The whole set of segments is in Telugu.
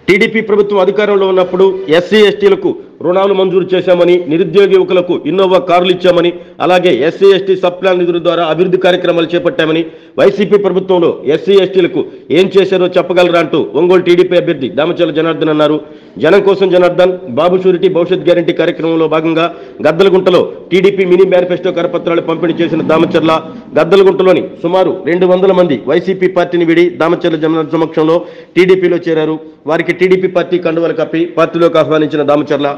టీడీపీ ప్రభుత్వం అధికారంలో ఉన్నప్పుడు ఎస్సీ ఎస్టీలకు రుణాలు మంజూరు చేశామని, నిరుద్యోగ యువకులకు ఇన్నోవా కార్లు ఇచ్చామని, అలాగే ఎస్సీ ఎస్టీ సబ్ ప్లాన్ నిధుల ద్వారా అభివృద్ధి కార్యక్రమాలు చేపట్టామని, వైసీపీ ప్రభుత్వంలో ఎస్సీ ఎస్టీలకు ఏం చేశారో చెప్పగలరా అంటూ ఒంగోలు టీడీపీ అభ్యర్థి దామచర్ల జనార్దన్ అన్నారు. జనం కోసం జనార్దన్ బాబు షూరిటీ భవిష్యత్ గ్యారంటీ కార్యక్రమంలో భాగంగా గద్దలగుంటలో టీడీపీ మినీ మేనిఫెస్టో కరపత్రాలు పంపిణీ చేసిన దామచర్ల గద్దలగుంటలోని సుమారు 200 మంది వైసీపీ పార్టీని విడి దామచర్ల జనార్దన్ సమక్షంలో టీడీపీలో చేరారు. వారికి టీడీపీ పార్టీ కండువలు కప్పి పార్టీలోకి ఆహ్వానించిన దామచర్ల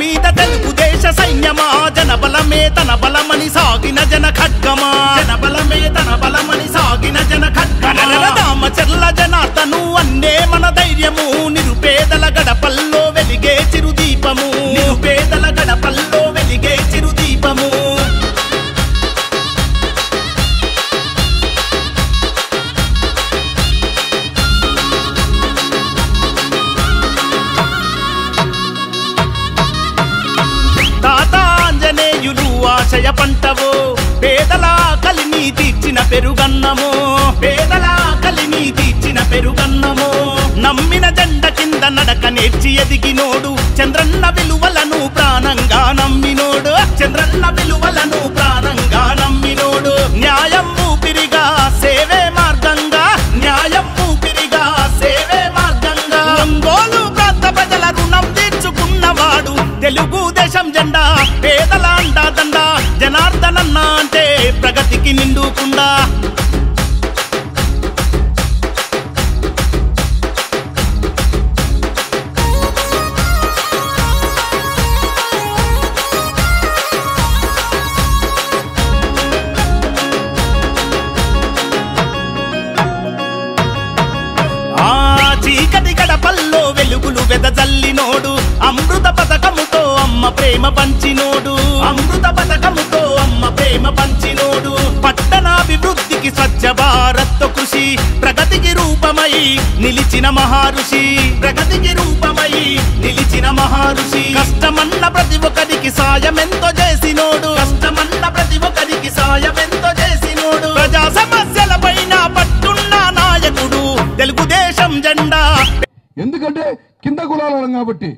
మీద తెలుగుదేశ సైన్యమా జనబలమే తన బలమని సాగిన జన ఖడ్గమా జనబలమే తన బలమని సాగిన జన ఖడ్గమా దామచర్ల జనార్దను అన్నే మన ధైర్యము నిరుపేదల గడపల్లో వెలిగే చిరుదీపము నిరుపేదల గడపల్లో వెలిగే చిరుదీపము ఆశయ పంటవో పేదల కలిని తీర్చిన పెరుగన్నమో పేదల కలిని తీర్చిన పెరుగన్నమో నమ్మిన జెండ కింద నడక నేర్చి ఎదిగినోడు చంద్రన్న విలువలను ప్రాణంగా నమ్మినోడు చంద్రన్న విలువలను ప్రాణంగా నమ్మినోడు న్యాయం ఊపిరిగా సేవే మార్గంగా న్యాయం ఊపిరిగా సేవే మార్గంగా ఒంగోలు ప్రాంత ప్రజల రుణం తీర్చుకున్నవాడు తెలుగుదేశం జెండా పేదల అండాదండ జనార్దనన్న అంటే ప్రగతికి నిండుకుండా చీకటి గడపల్లో వెలుగులు వెదజల్లినోడు అమృత పథకముతో అమ్మ ప్రేమ పంచినోడు అమృత పథకముతో అమ్మ ప్రేమ పంచినోడు పట్టణాభివృద్ధికి స్వచ్ఛ భారత్ కృషి ప్రగతికి రూపమై నిలిచిన మహారుషి ప్రగతికి రూపమై నిలిచిన మహారుషి కష్టమన్న ప్రతి ఒక్కరికి సాయమెంతో చేసినోడు కష్టమన్న ప్రతి ఒక్కరికి సాయమెంతో చేసినోడు ప్రజా సమస్యల పైన పట్టున్న నాయకుడు తెలుగుదేశం జెండా. ఎందుకంటే కింద కులాలం కాబట్టి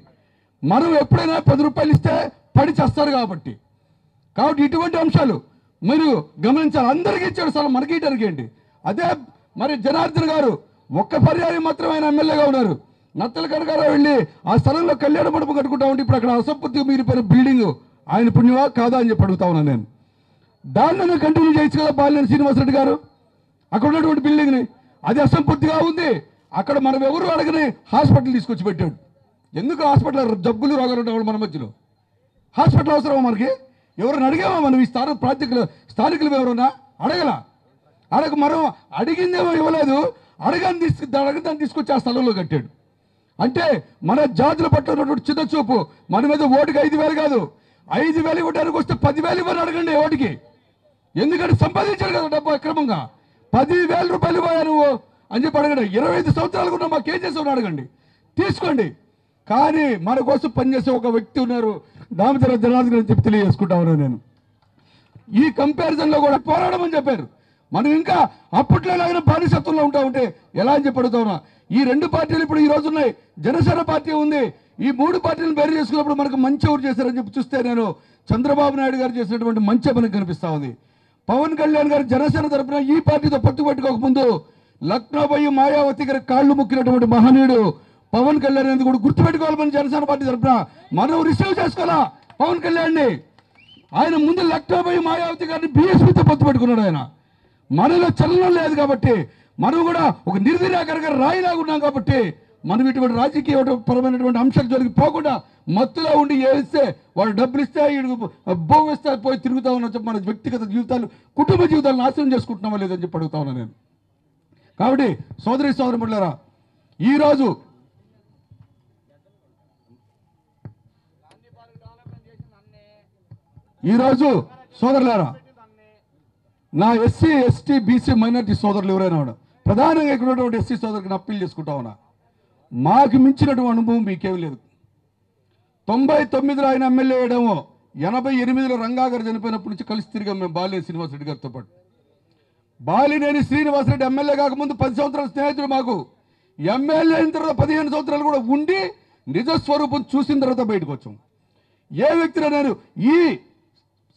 మనం ఎప్పుడైనా 10 రూపాయలు ఇస్తే పడి చేస్తారు కాబట్టి ఇటువంటి అంశాలు మీరు గమనించాలి. అందరికీ ఇచ్చాడు స్థలం, మనకి ఇటరికేంటి. అదే మరి జనార్దన్ గారు ఒక్క పర్యాయం మాత్రమే ఆయన ఎమ్మెల్యేగా ఉన్నారు. నత్తల కనకారావు వెళ్ళి ఆ స్థలంలో కళ్యాణ మండపం కట్టుకుంటా ఉంటే ఇప్పుడు అక్కడ అసంపత్తి మీరిపోయిన బిల్డింగ్ ఆయన పుణ్యమా కాదా అని చెప్పి అడుగుతా ఉన్నాను నేను. దాన్ని కంటిన్యూ చేయొచ్చు కదా బాలినేని శ్రీనివాసరెడ్డి గారు. అక్కడ ఉన్నటువంటి బిల్డింగ్ని అది అసంపూర్తిగా ఉంది. అక్కడ మనం ఎవరు అడగని హాస్పిటల్ తీసుకొచ్చి పెట్టాడు. ఎందుకు హాస్పిటల్ జబ్బులు రోగాలు ఉండేవాళ్ళు మన మధ్యలో హాస్పిటల్ అవసరమా మనకి? ఎవరైనా అడిగామా మనం? ఈ స్థానికులు ఎవరన్నా అడగ మనం అడిగిందేమో ఇవ్వలేదు, అడగని తీసుకొచ్చి ఆ స్థలంలో కట్టాడు. అంటే మన జాతుల పట్ల ఉన్నటువంటి చిన్న చూపు. మన మీద ఓటుకి 5,000 కాదు, 5,000 ఇవ్వడానికి వస్తే 10,000 ఇవ్వని అడగండి ఓటుకి. ఎందుకంటే సంపాదించాడు కదా డబ్బు అక్రమంగా. 10,000 రూపాయలు ఇవ్వా నువ్వు అని చెప్పి అడగండి. 25 సంవత్సరాలు కూడా మాకు ఏం చేసావు అడగండి, తీసుకోండి. కానీ మన కోసం పనిచేసే ఒక వ్యక్తి ఉన్నారు, దామచర్ల జనార్దన్ అని చెప్పి తెలియజేసుకుంటా ఉన్నాను నేను. ఈ కంపారిజన్లో కూడా పోరాడమని చెప్పారు. మనం ఇంకా అప్పట్లో లాగిన బానిసత్వంలో ఉంటా ఉంటే ఎలా అని చెప్పి అడుగుతా ఉన్నా. ఈ 2 పార్టీలు ఇప్పుడు ఈ రోజు ఉన్నాయి. జనసేన పార్టీ ఉంది. ఈ 3 పార్టీలను బేరు చేసుకున్నప్పుడు మనకు మంచి ఎవరు చేశారని చెప్పి చూస్తే నేను చంద్రబాబు నాయుడు గారు చేసినటువంటి మంచి మనకు కనిపిస్తా ఉంది. పవన్ కళ్యాణ్ గారు జనసేన తరఫున ఈ పార్టీతో పొత్తు పెట్టుకోకముందు లక్నో పోయి మాయావతి గారి కాళ్ళు ముక్కినటువంటి మహనీయుడు పవన్ కళ్యాణ్ ఎందుకు కూడా గుర్తుపెట్టుకోవాలని జనసేన పార్టీ తరఫున మనం రిసీవ్ చేసుకోవాలా పవన్ కళ్యాణ్ని. ఆయన ముందు లక్నో పోయి మాయావతి గారిని బీఎస్పీతో పొత్తు పెట్టుకున్నాడు. ఆయన మనలో చలనం లేదు కాబట్టి, మనం కూడా ఒక నిర్విరాకరంగా రాయిలాగా ఉన్నాం కాబట్టి మనం ఇటువంటి రాజకీయ పరమైనటువంటి అంశాలు జోలికి పోకుండా మత్తులో ఉండి ఏస్తే వాళ్ళు డబ్బులు ఇస్తే భోగిస్తే పోయి తిరుగుతా ఉన్నా మన వ్యక్తిగత జీవితాలు కుటుంబ జీవితాలు నాశనం చేసుకుంటున్నామా లేదని చెప్పి అడుగుతా ఉన్నా నేను. కాబట్టి సోదరిమణులారా, ఈరోజు సోదరులారా, నా ఎస్సీ ఎస్టీ బీసీ మైనార్టీ సోదరులు ఎవరైనా ప్రధానంగా ఇక్కడ ఉన్నటువంటి ఎస్సీ సోదరులకు అప్పీల్ చేసుకుంటా ఉన్నా. మాకు మించినటువంటి అనుభవం మీకేం లేదు. 99లో ఆయన ఎమ్మెల్యే వేయడము, 88లో రంగా గారు చనిపోయినప్పటి నుంచి కలిసి తిరిగాం మేము బాలినేని శ్రీనివాసరెడ్డి గారితో పాటు. బాలినేని శ్రీనివాసరెడ్డి ఎమ్మెల్యే కాకముందు 10 సంవత్సరాల స్నేహితుడు మాకు. ఎమ్మెల్యే అయిన తర్వాత 15 సంవత్సరాలు కూడా ఉండి నిజస్వరూపం చూసిన తర్వాత బయటకు వచ్చాం. ఏ వ్యక్తిలో నేను ఈ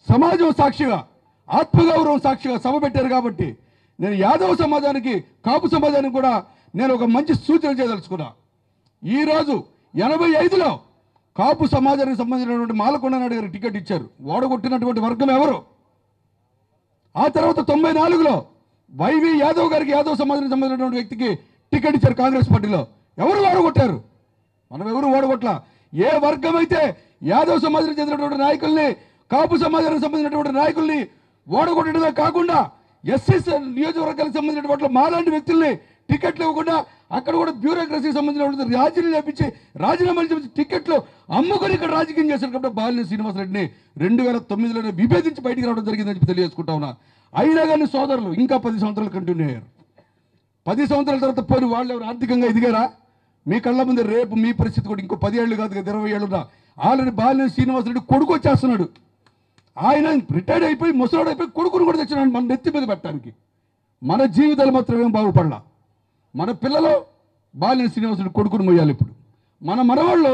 సమాజం సాక్షిగా, ఆత్మగౌరవం సాక్షిగా సభ పెట్టారు కాబట్టి నేను యాదవ సమాజానికి, కాపు సమాజానికి కూడా నేను ఒక మంచి సూచన చేయదలుచుకున్నా. ఈరోజు 85లో కాపు సమాజానికి సంబంధించినటువంటి మాలకొండ నాయుడు గారికి టికెట్ ఇచ్చారు. ఓడగొట్టినటువంటి వర్గం ఎవరు? ఆ తర్వాత 94లో వైవి యాదవ్ గారికి, యాదవ్ సమాజానికి సంబంధించినటువంటి వ్యక్తికి టికెట్ ఇచ్చారు కాంగ్రెస్ పార్టీలో. ఎవరు ఓడగొట్టారు? మనం ఎవరు ఓడగొట్ల. ఏ వర్గం అయితే యాదవ్ సమాజానికి చెందినటువంటి నాయకుల్ని, కాపు సమాజానికి సంబంధించినటువంటి నాయకుల్ని ఓడగొట్టడమే కాకుండా ఎస్సీ నియోజకవర్గానికి సంబంధించినటువంటి మాలాంటి వ్యక్తుల్ని టికెట్లు ఇవ్వకుండా అక్కడ కూడా బ్యూరోక్రసీకి సంబంధించినటువంటి రాజీనామా చేపించి, రాజీనామాలు చేపించి టికెట్లు అమ్ముకొని ఇక్కడ రాజకీయం చేశారు. కాబట్టి బాలినేని శ్రీనివాసరెడ్డిని 2009లోనే విభేదించి బయటికి రావడం జరిగిందని చెప్పి తెలియజేసుకుంటా ఉన్నా. అయినా కానీ సోదరులు ఇంకా 10 సంవత్సరాలు కంటిన్యూ అయ్యారు. 10 సంవత్సరాల తర్వాత పోయి వాళ్ళు ఎవరు ఆర్థికంగా ఎదిగారా? మీ కళ్ళ ముందు రేపు మీ పరిస్థితి కూడా ఇంకో 10 ఏళ్ళు కాదు కదా, 20 ఏళ్ళున్నా ఆల్రెడీ బాలినేని శ్రీనివాసరెడ్డి కొడుకు వచ్చేస్తున్నాడు. ఆయన రిటైర్డ్ అయిపోయి ముసలాడు అయిపోయి కొడుకును కూడా తెచ్చినాడు మన నెత్తి మీద పెట్టడానికి. మన జీవితాలు మాత్రం ఏం బాగుపడలా. మన పిల్లలు బాలినేని శ్రీనివాసరెడ్డి కొడుకును మొయ్యాలి. ఇప్పుడు మన మనవాళ్ళు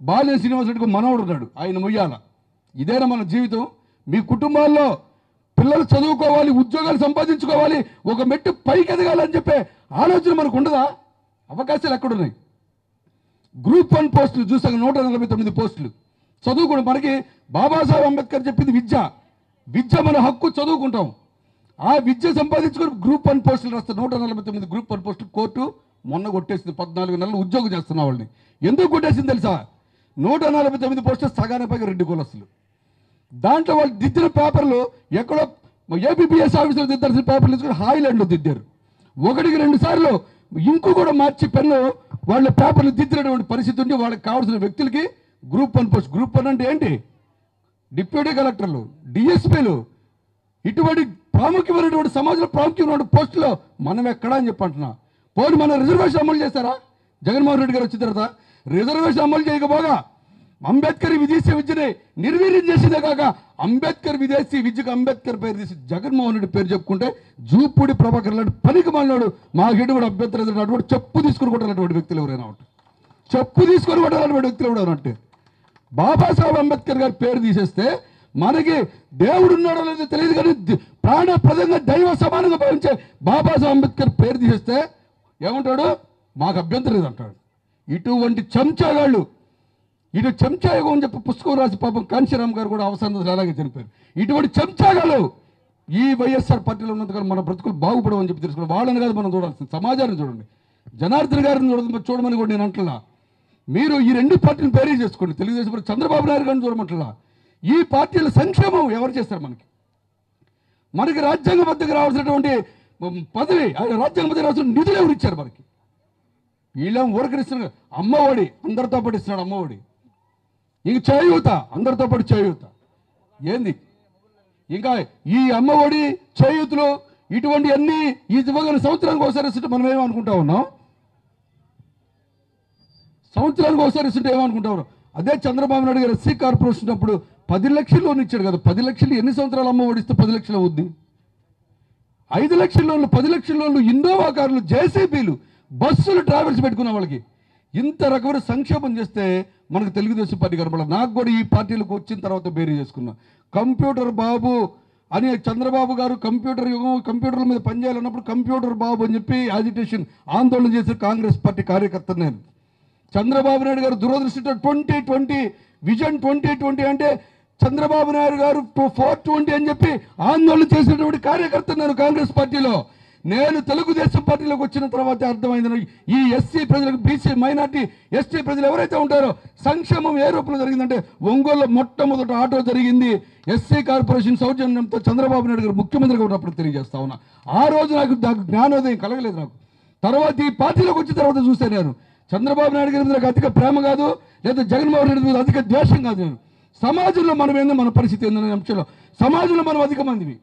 బాలినేని శ్రీనివాసరెడ్డికి మనవడు ఉన్నాడు, ఆయన మొయ్యాల. ఇదేనా మన జీవితం? మీ కుటుంబాల్లో పిల్లలు చదువుకోవాలి, ఉద్యోగాలు సంపాదించుకోవాలి, ఒక మెట్టు పైకి ఎదగాలని చెప్పే ఆలోచన మనకు ఉండదా? అవకాశాలు ఎక్కడున్నాయి? గ్రూప్ 1 పోస్టులు చూసాక 149 పోస్టులు చదువుకోండి. మనకి బాబాసాహెబ్ అంబేద్కర్ చెప్పింది విద్య. విద్య మన హక్కు, చదువుకుంటాం. ఆ విద్య సంపాదించుకొని గ్రూప్ 1 పోస్టులు రాస్తారు. 149 గ్రూప్ 1 పోస్టులు కోర్టు మొన్న కొట్టేసింది. 14 నెలలు ఉద్యోగం చేస్తున్న వాళ్ళని. ఎందుకు కొట్టేసింది తెలుసా? 149 పోస్టులు సగానే పైగా 2 కులస్తులు. దాంట్లో వాళ్ళు దిద్దిన పేపర్లు ఎక్కడో ఏపీపీఎస్ ఆఫీసులో దిద్దాల్సిన పేపర్లు తీసుకుని హాయిలాండ్లో దిద్దారు. 1కి 2 సార్లు ఇంకు కూడా మార్చి పెన్ను వాళ్ళ పేపర్లు దిద్దినటువంటి పరిస్థితి ఉండి వాళ్ళకి కావాల్సిన వ్యక్తులకి గ్రూప్ 1 పోస్ట్. గ్రూప్ 1 అంటే ఏంటి? డిప్యూటీ కలెక్టర్లు, డిఎస్పీలు, ఇటువంటి ప్రాముఖ్యమైనటువంటి సమాజంలో ప్రాముఖ్యమైన పోస్టులో మనం ఎక్కడా అని చెప్పి అంటున్నా. పోనీ మన రిజర్వేషన్ అమలు చేస్తారా? జగన్మోహన్ రెడ్డి గారు వచ్చిన తర్వాత రిజర్వేషన్ అమలు చేయకపోగా అంబేద్కర్ విదేశీ విద్యని నిర్వీర్యం చేసిందే కాక అంబేద్కర్ విదేశీ విద్యకు అంబేద్కర్ పేరు తీసి జగన్మోహన్ రెడ్డి పేరు చెప్పుకుంటే జూపూడి ప్రభాకర్ లాంటి పనికి మాలినాడు మా గిడ్డు కూడా అభ్యంతరం అటువంటి చెప్పు తీసుకుని కొట్టాలటువంటి వ్యక్తులు ఎవరైనా ఉంటారు. చెప్పు తీసుకొని కొట్టాలన్నటువంటి వ్యక్తులు ఎవరైనా అంటే బాబాసాహెబ్ అంబేద్కర్ గారి పేరు తీసేస్తే మనకి దేవుడు ఉన్నాడో లేదో తెలియదు కానీ ప్రాణప్రదంగా దైవ సమానంగా భావించే బాబాసాహెబ్ అంబేద్కర్ పేరు తీసేస్తే ఏమంటాడు? మాకు అభ్యంతరం లేదంటాడు. ఇటువంటి చెంచాగాళ్ళు, ఇటు చెంచాయుగం అని చెప్పి పుస్తకం రాసి పాపం కాంశీరామ్ గారు కూడా అవసరం అలాగే చనిపోయారు. ఇటువంటి చెంచాగాళ్ళు ఈ వైఎస్ఆర్ పార్టీలో ఉన్నందుకని మన బ్రతుకులు బాగుపడమని చెప్పి తెలుసుకున్నాం. వాళ్ళని కాదు మనం చూడాల్సింది, సమాజాన్ని చూడండి. జనార్దన్ గారిని చూడమని కూడా నేను అంటున్నా. మీరు ఈ 2 పార్టీలను పేరీ చేసుకోండి. తెలుగుదేశం పార్టీ చంద్రబాబు నాయుడు గారిని చూడమంటున్నా. ఈ పార్టీల సంక్షేమం ఎవరు చేస్తారు? మనకి రాజ్యాంగబద్ధంగా రావాల్సినటువంటి పదవి, ఆయన రాజ్యాంగబద్ధంగా రావాల్సిన నిధులు ఎవరు ఇచ్చారు మనకి? వీళ్ళేమో ఊరకరిస్తున్నారు. అమ్మఒడి అందరితో పాటు ఇస్తున్నాడు. అమ్మఒడి ఇంక చేయూత అందరితో పాటు చేయూత ఏంది? ఇంకా ఈ అమ్మఒడి, చేయూతలు ఇటువంటి అన్ని ఈ ఇవ్వగల సంవత్సరానికి ఒకసారి ఇస్తుంటే మనం ఏమనుకుంటా ఉన్నాం? సంవత్సరానికి ఒకసారి ఇస్తుంటే ఏమనుకుంటా ఉన్నాం? అదే చంద్రబాబు నాయుడు గారు ఎస్సీ కార్పొరేషన్ అప్పుడు 10 లక్షల లోన్ ఇచ్చాడు కదా. 10 లక్షలు ఎన్ని సంవత్సరాలు అమ్మ ఓడిస్తే 10 లక్షలు అవుద్ది? 5 లక్షల లోన్లు, 10 లక్షల లోన్లు, ఇన్నోవా కార్లు, జేసీబీలు, బస్సులు, ట్రావెల్స్ పెట్టుకున్న వాళ్ళకి ఇంత రకమైన సంక్షేమం చేస్తే మనకు తెలుగుదేశం పార్టీ కనపడాలి. నాకు కూడా ఈ పార్టీలకు వచ్చిన తర్వాత బేరీ చేసుకున్నా. కంప్యూటర్ బాబు అని చంద్రబాబు గారు కంప్యూటర్ యుగం, కంప్యూటర్ల మీద పనిచేయాలన్నప్పుడు కంప్యూటర్ బాబు అని చెప్పి యాజిటేషన్ ఆందోళన చేసే కాంగ్రెస్ పార్టీ కార్యకర్త నేను. చంద్రబాబు నాయుడు గారు దురదృష్టితో 2020 విజన్ 2020 అంటే చంద్రబాబు నాయుడు గారు 420 అని చెప్పి ఆందోళన చేసినటువంటి కార్యకర్త నేను కాంగ్రెస్ పార్టీలో. నేను తెలుగుదేశం పార్టీలోకి వచ్చిన తర్వాత అర్థమైంది ఈ ఎస్సీ ప్రజలకు, బీసీ, మైనార్టీ, ఎస్టీ ప్రజలు ఎవరైతే ఉంటారో సంక్షేమం ఏ రూపంలో జరిగిందంటే ఒంగోలులో మొట్టమొదటి ఆటో జరిగింది ఎస్సీ కార్పొరేషన్ సౌజన్యంతో చంద్రబాబు నాయుడు గారు ముఖ్యమంత్రిగా ఉన్నప్పుడు తెలియజేస్తా ఉన్నా. ఆ రోజు నాకు జ్ఞానోదయం కలగలేదు. నాకు తర్వాత ఈ పార్టీలోకి వచ్చిన తర్వాత చూస్తే నేను చంద్రబాబు నాయుడు గారి మీద నాకు అధిక ప్రేమ కాదు, లేదా జగన్మోహన్ రెడ్డి మీద అధిక ద్వేషం కాదు. నేను సమాజంలో మనం ఏందో, మన పరిస్థితి ఏందనే అంశంలో సమాజంలో మనం అధిక మందివి.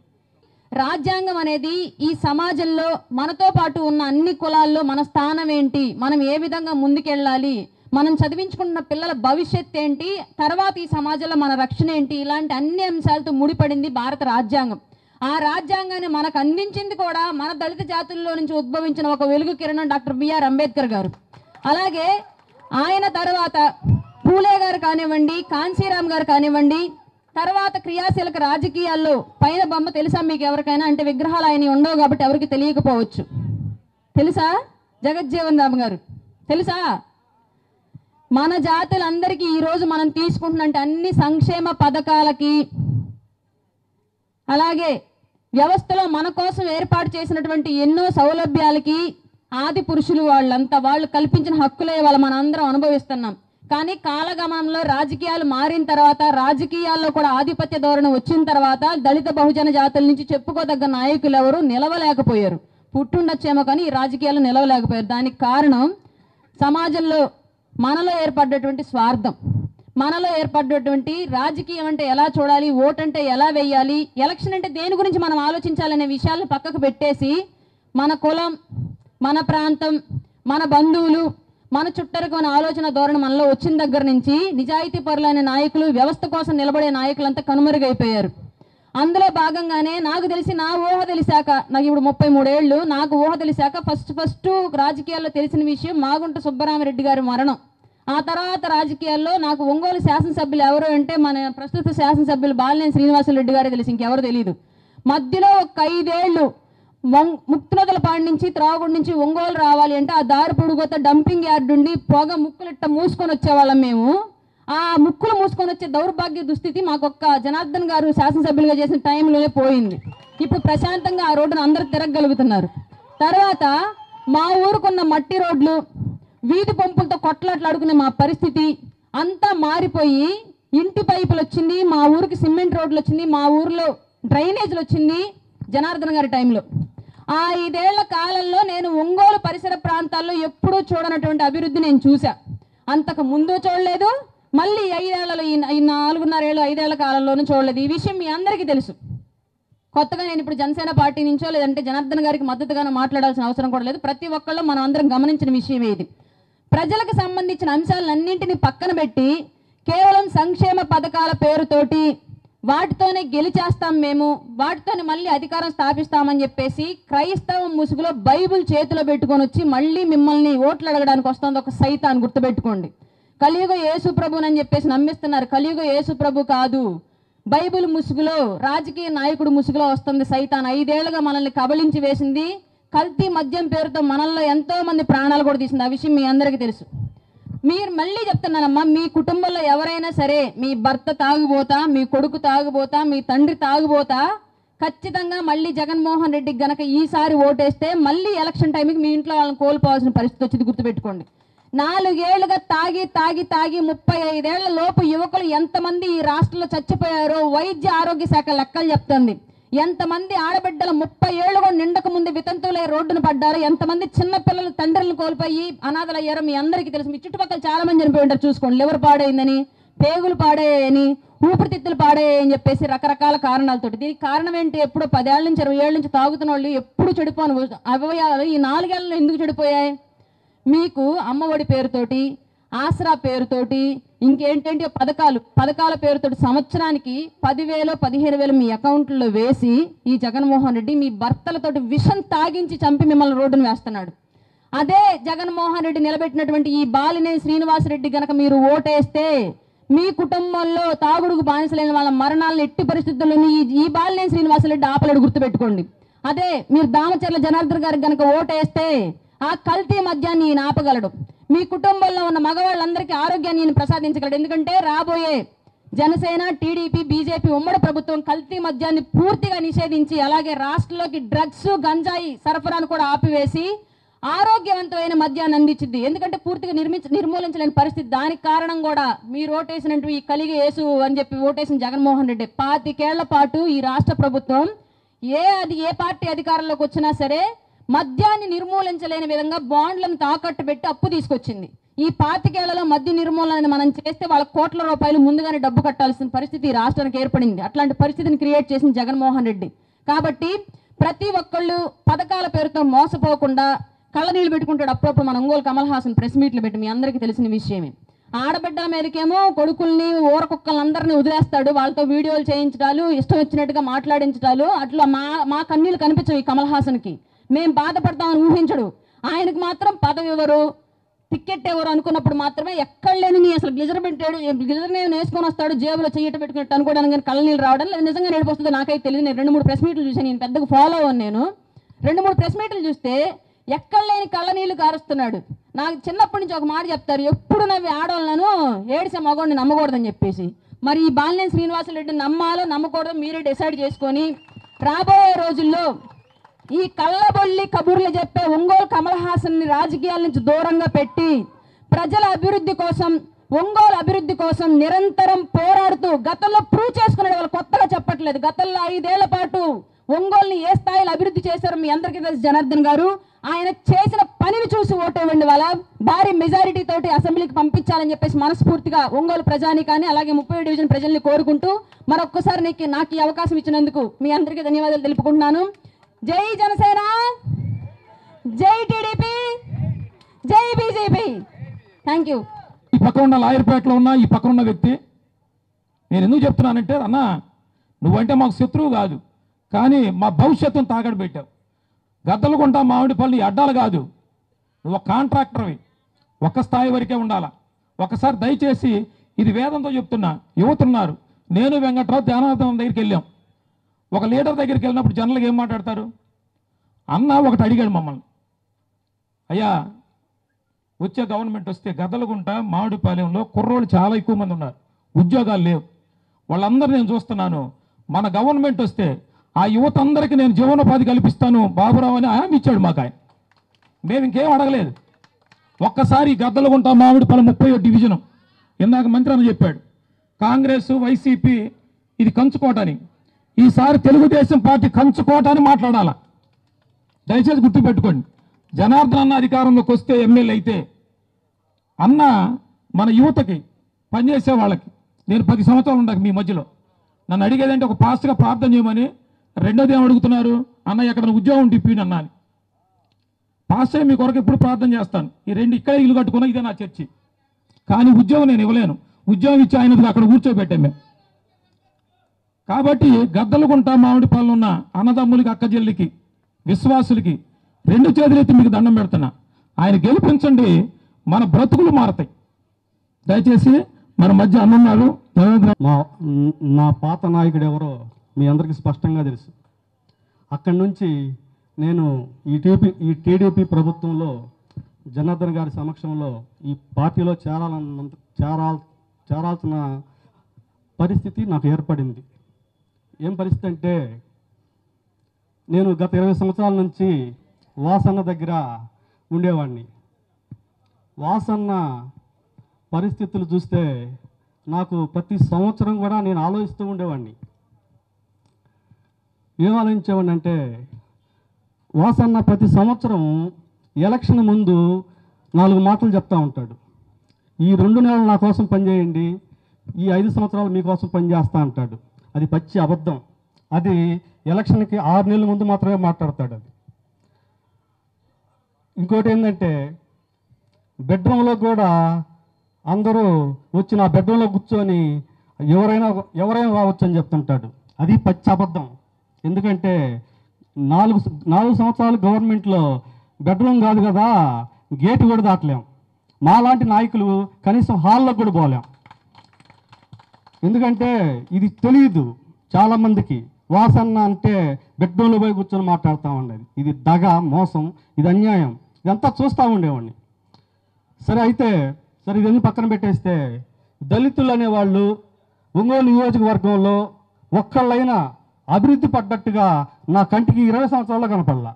రాజ్యాంగం అనేది ఈ సమాజంలో మనతో పాటు ఉన్న అన్ని కులాల్లో మన స్థానం ఏంటి, మనం ఏ విధంగా ముందుకెళ్ళాలి, మనం చదివించుకున్న పిల్లల భవిష్యత్ ఏంటి, తర్వాత ఈ సమాజంలో మన రక్షణ ఏంటి, ఇలాంటి అన్ని అంశాలతో ముడిపడింది భారత రాజ్యాంగం. ఆ రాజ్యాంగాన్ని మనకు అందించింది కూడా మన దళిత జాతుల్లో నుంచి ఉద్భవించిన ఒక వెలుగు కిరణం డాక్టర్ బిఆర్ అంబేద్కర్ గారు. అలాగే ఆయన తర్వాత పూలే గారు కానివ్వండి, కాన్సీరామ్ గారు కానివ్వండి, తర్వాత క్రియాశీలక రాజకీయాల్లో పైన బొమ్మ తెలుసా మీకు ఎవరికైనా? అంటే విగ్రహాలు ఆయన ఉండవు కాబట్టి ఎవరికి తెలియకపోవచ్చు. తెలుసా? జగజ్జీవన్ రామ్ గారు తెలుసా? మన జాతులందరికీ ఈరోజు మనం తీసుకుంటున్నట్టు అన్ని సంక్షేమ పథకాలకి, అలాగే వ్యవస్థలో మన కోసం ఏర్పాటు చేసినటువంటి ఎన్నో సౌలభ్యాలకి ఆది పురుషులు వాళ్ళంతా వాళ్ళు కల్పించిన హక్కులే వాళ్ళ మన అందరం అనుభవిస్తున్నాం. కానీ కాలగమనంలో రాజకీయాలు మారిన తర్వాత, రాజకీయాల్లో కూడా ఆధిపత్య ధోరణి వచ్చిన తర్వాత దళిత బహుజన జాతుల నుంచి చెప్పుకోదగ్గ నాయకులు ఎవరు నిలవలేకపోయారు. పుట్టుండొచ్చేమో కానీ ఈ రాజకీయాలు నిలవలేకపోయారు. దానికి కారణం సమాజంలో మనలో ఏర్పడ్డటువంటి స్వార్థం, మనలో ఏర్పడ్డటువంటి రాజకీయం అంటే ఎలా చూడాలి, ఓటు అంటే ఎలా వేయాలి, ఎలక్షన్ అంటే దేని గురించి మనం ఆలోచించాలనే విషయాలను పక్కకు పెట్టేసి మన కులం, మన ప్రాంతం, మన బంధువులు, మన చుట్టరకు మన ఆలోచన ధోరణి మనలో వచ్చిన దగ్గర నుంచి నిజాయితీ పరులైన నాయకులు, వ్యవస్థ కోసం నిలబడే నాయకులంతా కనుమరుగైపోయారు. అందులో భాగంగానే నాకు తెలిసి, నా ఊహ తెలిసాక, నాకు ఇప్పుడు 33 ఏళ్ళు, నాకు ఊహ తెలిసాక ఫస్ట్ రాజకీయాల్లో తెలిసిన విషయం మాగుంట సుబ్బరామిరెడ్డి గారి మరణం. ఆ తర్వాత రాజకీయాల్లో నాకు ఒంగోలు శాసనసభ్యులు ఎవరు అంటే మన ప్రస్తుత శాసనసభ్యులు బాలినేని శ్రీనివాసరెడ్డి గారే తెలిసి, ఇంకెవరు తెలియదు. మధ్యలో ఒక 5 ఏళ్ళు ముక్తునదలపాడు నుంచి, త్రాగుడి నుంచి ఒంగోలు రావాలి అంటే ఆ దారి పొడుగుతో డంపింగ్ యార్డ్ ఉండి పొగ ముక్కులిట్ట మూసుకొని వచ్చేవాళ్ళం మేము. ఆ ముక్కులు మూసుకొని వచ్చే దౌర్భాగ్య దుస్థితి మాకొక్క జనార్దన్ గారు శాసనసభ్యులుగా చేసిన టైంలోనే పోయింది. ఇప్పుడు ప్రశాంతంగా ఆ రోడ్డును అందరూ తిరగలుగుతున్నారు. తర్వాత మా ఊరుకున్న మట్టి రోడ్లు, వీధి పంపులతో కొట్లాట్లు ఆడుకునే మా పరిస్థితి అంతా మారిపోయి ఇంటి పైపులు వచ్చింది, మా ఊరికి సిమెంట్ రోడ్లు వచ్చింది, మా ఊరిలో డ్రైనేజీలు వచ్చింది జనార్దన్ గారి టైంలో. ఆ 5 ఏళ్ల కాలంలో నేను ఒంగోలు పరిసర ప్రాంతాల్లో ఎప్పుడూ చూడనటువంటి అభివృద్ధి నేను చూసా. అంతకు ముందు చూడలేదు, మళ్ళీ 5 ఏళ్లలో ఈ 4.5 ఏళ్ళు 5 ఏళ్ల కాలంలోనూ చూడలేదు. ఈ విషయం మీ అందరికీ తెలుసు. కొత్తగా నేను ఇప్పుడు జనసేన పార్టీ నుంచో లేదంటే జనార్దన్ గారికి మద్దతుగానో మాట్లాడాల్సిన అవసరం కూడా లేదు. ప్రతి ఒక్కళ్ళు మనం అందరం గమనించిన విషయం ఇది. ప్రజలకు సంబంధించిన అంశాలన్నింటినీ పక్కన పెట్టి కేవలం సంక్షేమ పథకాల పేరుతోటి వాటితోనే గెలిచేస్తాం మేము, వాటితోనే మళ్ళీ అధికారం స్థాపిస్తామని చెప్పేసి క్రైస్తవ ముసుగులో బైబిల్ చేతిలో పెట్టుకొని వచ్చి మళ్ళీ మిమ్మల్ని ఓట్లు అడగడానికి వస్తుంది ఒక సైతాన్. గుర్తుపెట్టుకోండి, కలియుగ యేసు ప్రభునని చెప్పేసి నమ్మిస్తున్నారు. కలియుగ యేసు ప్రభు కాదు, బైబిల్ ముసుగులో రాజకీయ నాయకుడు ముసుగులో వస్తుంది సైతాన్. 5 ఏళ్లుగా మనల్ని కబళించి వేసింది. కల్తీ మద్యం పేరుతో మనల్లో ఎంతో మంది ప్రాణాలు కూడా తీసింది. ఆ విషయం మీ అందరికీ తెలుసు. మీరు మళ్ళీ చెప్తున్నానమ్మా, మీ కుటుంబంలో ఎవరైనా సరే మీ భర్త తాగుబోతా, మీ కొడుకు తాగుబోతా, మీ తండ్రి తాగుబోతా, ఖచ్చితంగా మళ్ళీ జగన్మోహన్ రెడ్డికి గనక ఈసారి ఓటేస్తే మళ్ళీ ఎలక్షన్ టైంకి మీ ఇంట్లో వాళ్ళని కోల్పోవాల్సిన పరిస్థితి వచ్చింది. గుర్తుపెట్టుకోండి. 4 ఏళ్లుగా తాగి 35 ఏళ్ల లోపు యువకులు ఎంతమంది ఈ రాష్ట్రంలో చచ్చిపోయారో వైద్య ఆరోగ్య శాఖ లెక్కలు చెప్తుంది. ఎంతమంది ఆడబిడ్డలు 30 ఏళ్ళు కూడా నిండక ముందు వితంతువులే రోడ్డును పడ్డారు, ఎంతమంది చిన్నపిల్లలు తండ్రులను కోల్పోయి అనాథలయ్యారో మీ అందరికీ తెలుసు. మీ చుట్టుపక్కల చాలా మంది చనిపోయి ఉంటారు. చూసుకోండి, లివర్ పాడైందని, పేగులు పాడేయని, ఊపిరితిత్తులు పాడేయని చెప్పేసి రకరకాల కారణాలతోటి. దీనికి కారణం ఏంటి? ఎప్పుడో 10 ఏళ్ళ నుంచి 20 ఏళ్ళ నుంచి తాగుతున్న వాళ్ళు ఎప్పుడు చెడిపోను అవయవాలు ఈ 4 ఏళ్ళలో ఎందుకు చెడిపోయాయి? మీకు అమ్మఒడి పేరుతోటి, ఆసరా పేరుతోటి, ఇంకేంటంటే పథకాల పేరుతోటి సంవత్సరానికి 10,000 15,000 మీ అకౌంట్లో వేసి ఈ జగన్మోహన్ రెడ్డి మీ భర్తలతోటి విషం తాగించి చంపి మిమ్మల్ని రోడ్డును వేస్తున్నాడు. అదే జగన్మోహన్ రెడ్డి నిలబెట్టినటువంటి ఈ బాలినేని శ్రీనివాసరెడ్డి గనక మీరు ఓటేస్తే మీ కుటుంబంలో తాగుడుకు బానిసలైన వాళ్ళ మరణాలను ఎట్టి పరిస్థితుల్లోనూ ఈ బాలినేని శ్రీనివాసరెడ్డి ఆపలేడు. గుర్తుపెట్టుకోండి. అదే మీరు దామచర్ల జనార్దన్ గారికి గనక ఓటేస్తే ఆ కల్తీ మద్యాన్ని ఈయన ఆపగలడు. మీ కుటుంబంలో ఉన్న మగవాళ్ళందరికీ ఆరోగ్యాన్ని ఈయన ప్రసాదించగలడు. ఎందుకంటే రాబోయే జనసేన, టీడీపీ, బీజేపీ ఉమ్మడి ప్రభుత్వం కల్తీ మద్యాన్ని పూర్తిగా నిషేధించి అలాగే రాష్ట్రంలోకి డ్రగ్స్, గంజాయి సరఫరాను కూడా ఆపివేసి ఆరోగ్యవంతమైన మద్యాన్ని అందించింది. ఎందుకంటే పూర్తిగా నిర్మూలించలేని పరిస్థితి. దానికి కారణం కూడా మీరు ఓటేసినట్టు ఈ కలిగ యేసు అని చెప్పి ఓటేసిన జగన్మోహన్ రెడ్డి. 25 ఏళ్ల పాటు ఈ రాష్ట్ర ప్రభుత్వం ఏ పార్టీ అధికారంలోకి వచ్చినా సరే మద్యాన్ని నిర్మూలించలేని విధంగా బాండ్లను తాకట్టు పెట్టి అప్పు తీసుకొచ్చింది. ఈ 25 ఏళ్లలో మద్య నిర్మూలన మనం చేస్తే వాళ్ళ కోట్ల రూపాయలు ముందుగానే డబ్బు కట్టాల్సిన పరిస్థితి ఈ రాష్ట్రానికి ఏర్పడింది. అట్లాంటి పరిస్థితిని క్రియేట్ చేసిన జగన్మోహన్ రెడ్డి. కాబట్టి ప్రతి ఒక్కళ్ళు పథకాల పేరుతో మోసపోకుండా కళ్ళనీళ్ళు పెట్టుకుంటాడు. అప్పుడప్పుడు మన ఒంగోలు కమల్ హాసన్ ప్రెస్ మీట్లు పెట్టి మీ అందరికీ తెలిసిన విషయమే. ఆడబిడ్డల మీదకేమో కొడుకుల్ని ఊరకుక్కలందరినీ వదిలేస్తాడు, వాళ్ళతో వీడియోలు చేయించడాలు, ఇష్టం వచ్చినట్టుగా మాట్లాడించడాలు. అట్లా మా కన్నీళ్ళు కనిపించవు ఈ కమల్ హాసన్కి. మేము బాధపడతామని ఊహించడు. ఆయనకు మాత్రం పదవి ఎవరు, టికెట్ ఎవరు అనుకున్నప్పుడు మాత్రమే ఎక్కడ లేని అసలు గ్లిజర్ పెట్టాడు, గ్లిజర్ వేసుకొని వస్తాడు, జేబులో చెయ్యట పెట్టుకున్నట్టు అనుకోవడానికి కానీ కళ్ళనీళ్ళు రావడం లేదు. నిజంగా నేడిపోతుందో నాకైతే తెలియదు. నేను 2-3 ప్రెస్ మీట్లు చూసాను, నేను పెద్దగా ఫాలో అవ్వను. నేను 2-3 ప్రెస్ మీట్లు చూస్తే ఎక్కడ లేని కళ్ళనీళ్ళు కారుస్తున్నాడు. నాకు చిన్నప్పటి నుంచి ఒక మాట చెప్తారు, ఎప్పుడు నవ్వి ఆడవాళ్ళను ఏడిసే మగవాడిని నమ్మకూడదని చెప్పేసి. మరి ఈ బాలినేని శ్రీనివాసరెడ్డిని నమ్మాలో నమ్మకూడదో మీరే డిసైడ్ చేసుకొని రాబోయే రోజుల్లో ఈ కళ్ళబొల్లి కబుర్లు చెప్పే ఒంగోలు కమల్ హాసన్ని రాజకీయాల నుంచి దూరంగా పెట్టి ప్రజల అభివృద్ధి కోసం, ఒంగోలు అభివృద్ధి కోసం నిరంతరం పోరాడుతూ గతంలో ప్రూవ్ చేసుకున్నాడు. వాళ్ళు కొత్తగా చెప్పట్లేదు. గతంలో 5 ఏళ్ల పాటు ఒంగోలుని ఏ స్థాయిలో అభివృద్ధి చేశారో మీ అందరికీ తెలుసు. జనార్దన్ గారు ఆయన చేసిన పనిని చూసి ఓటేవండి. వాళ్ళ భారీ మెజారిటీ తోటి అసెంబ్లీకి పంపించాలని చెప్పేసి మనస్ఫూర్తిగా ఒంగోలు ప్రజాని కానీ అలాగే 30 డివిజన్ ప్రజల్ని కోరుకుంటూ మరొక్కసారి నాకు ఈ అవకాశం ఇచ్చినందుకు మీ అందరికీ ధన్యవాదాలు తెలుపుకుంటున్నాను. జై జనసేన, జై టీడీపీ, జై బీజేపీ. Thank you. ఈ పక్కన ఉన్న లాయర్పేటలో ఉన్న ఈ పక్కన ఉన్న వ్యక్తి నేను ఎందుకు చెప్తున్నానంటే, అన్న నువ్వంటే మాకు శత్రువు కాదు, కానీ మా భవిష్యత్తును తాకట్టు పెట్టావు. గద్దలగుంట మామిడిపల్లి అడ్డాలు కాదు, నువ్వు ఒక కాంట్రాక్టర్వి, ఒక స్థాయి వరకే ఉండాలా. ఒకసారి దయచేసి ఇది వేదంతో చెప్తున్నా, యువతున్నారు. నేను వెంకట్రావు ధ్యానార్థం దగ్గరికి వెళ్ళాం. ఒక లీడర్ దగ్గరికి వెళ్ళినప్పుడు జనరల్గా ఏం మాట్లాడతారు? అన్న ఒకటి అడిగాడు మమ్మల్ని, అయ్యా వచ్చే గవర్నమెంట్ వస్తే గద్దలగుంట మామిడిపాలెంలో కుర్రోళ్ళు చాలా ఎక్కువ మంది ఉన్నారు, ఉద్యోగాలు లేవు. వాళ్ళందరూ నేను చూస్తున్నాను. మన గవర్నమెంట్ వస్తే ఆ యువత అందరికీ నేను జీవనోపాధి కల్పిస్తాను బాబురావు అని హామీ ఇచ్చాడు మాకు ఆయన. మేము ఇంకేం అడగలేదు. ఒక్కసారి గద్దలగుంట మామిడిపాలెం 30వ డివిజను ఇందాక మంత్రి అని చెప్పాడు, కాంగ్రెస్ వైసీపీ ఇది కంచుకోటని. ఈసారి తెలుగుదేశం పార్టీ కంచుకోట అని మాట్లాడాలా. దయచేసి గుర్తుపెట్టుకోండి. జనార్దన్ అన్న అధికారంలోకి వస్తే ఎమ్మెల్యే అయితే అన్న మన యువతకి పనిచేసే వాళ్ళకి, నేను 10 సంవత్సరాలు ఉండాక మీ మధ్యలో నన్ను అడిగేదంటే ఒక పాస్ట్గా ప్రార్థన చేయమని, రెండోది ఏం అడుగుతున్నారు, అన్న ఎక్కడ ఉద్యోగం టిప్పి అన్న అని. పాస్టర్ మీ కొరకు ఎప్పుడు ప్రార్థన చేస్తాను. ఈ 2 ఇక్కడే ఇల్లు కట్టుకున్నా, ఇదే నా చర్చి. కానీ ఉద్యోగం నేను ఇవ్వలేను. ఉద్యోగం ఇచ్చి ఆయనది అక్కడ కూర్చోబెట్టాం మేము. కాబట్టి గద్దలగుంట మామిడిపాలెం ఉన్న అన్నదమ్ములకి, అక్కజెల్లికి, విశ్వాసులకి 2 చేతులెత్తి మీకు దండం పెడుతున్నా. ఆయన గెలిపించండి, మన బ్రతుకులు మారతాయి. దయచేసి మన మధ్య అన్నున్నారు. నా పాత నాయకుడు ఎవరో మీ అందరికీ స్పష్టంగా తెలుసు. అక్కడి నుంచి నేను ఈ టీడీపీ ప్రభుత్వంలో జనార్దన్ గారి సమక్షంలో ఈ పార్టీలో చేరాల్సిన పరిస్థితి నాకు ఏర్పడింది. ఏం పరిస్థితి అంటే, నేను గత 20 సంవత్సరాల నుంచి వాసన్న దగ్గర ఉండేవాడిని. వాసన్న పరిస్థితులు చూస్తే నాకు ప్రతి సంవత్సరం కూడా నేను ఆలోచిస్తూ ఉండేవాడిని. ఏం ఆలోచించేవాడిని అంటే, వాసన్న ప్రతి సంవత్సరం ఎలక్షన్ ముందు 4 మాటలు చెప్తా ఉంటాడు. ఈ 2 నెలలు నా కోసం పనిచేయండి, ఈ 5 సంవత్సరాలు మీకోసం పనిచేస్తా అంటాడు. అది పచ్చి అబద్ధం. అది ఎలక్షన్కి 6 నెలల ముందు మాత్రమే మాట్లాడతాడు. అది ఇంకోటి ఏంటంటే, బెడ్రూమ్లో కూడా అందరూ వచ్చి నా బెడ్రూమ్లో కూర్చొని ఎవరైనా రావచ్చు అని చెప్తుంటాడు. అది పచ్చి అబద్ధం. ఎందుకంటే 4 సంవత్సరాలు గవర్నమెంట్లో బెడ్రూమ్ కాదు కదా, గేటు కూడా దాటలేం. మాలాంటి నాయకులు కనీసం హాల్లోకి కూడా పోలేం. ఎందుకంటే ఇది తెలియదు చాలామందికి. వాసన్న అంటే బెడ్రూమ్లో పోయి కూర్చొని మాట్లాడుతూ ఉండేది. ఇది దగ, మోసం, ఇది అన్యాయం. ఇదంతా చూస్తూ ఉండేవాడిని. సరే ఇదన్నీ పక్కన పెట్టేస్తే, దళితులు అనేవాళ్ళు ఒంగోలు నియోజకవర్గంలో ఒక్కళ్ళైనా అభివృద్ధి పడ్డట్టుగా నా కంటికి 20 సంవత్సరాల్లో కనపడలా.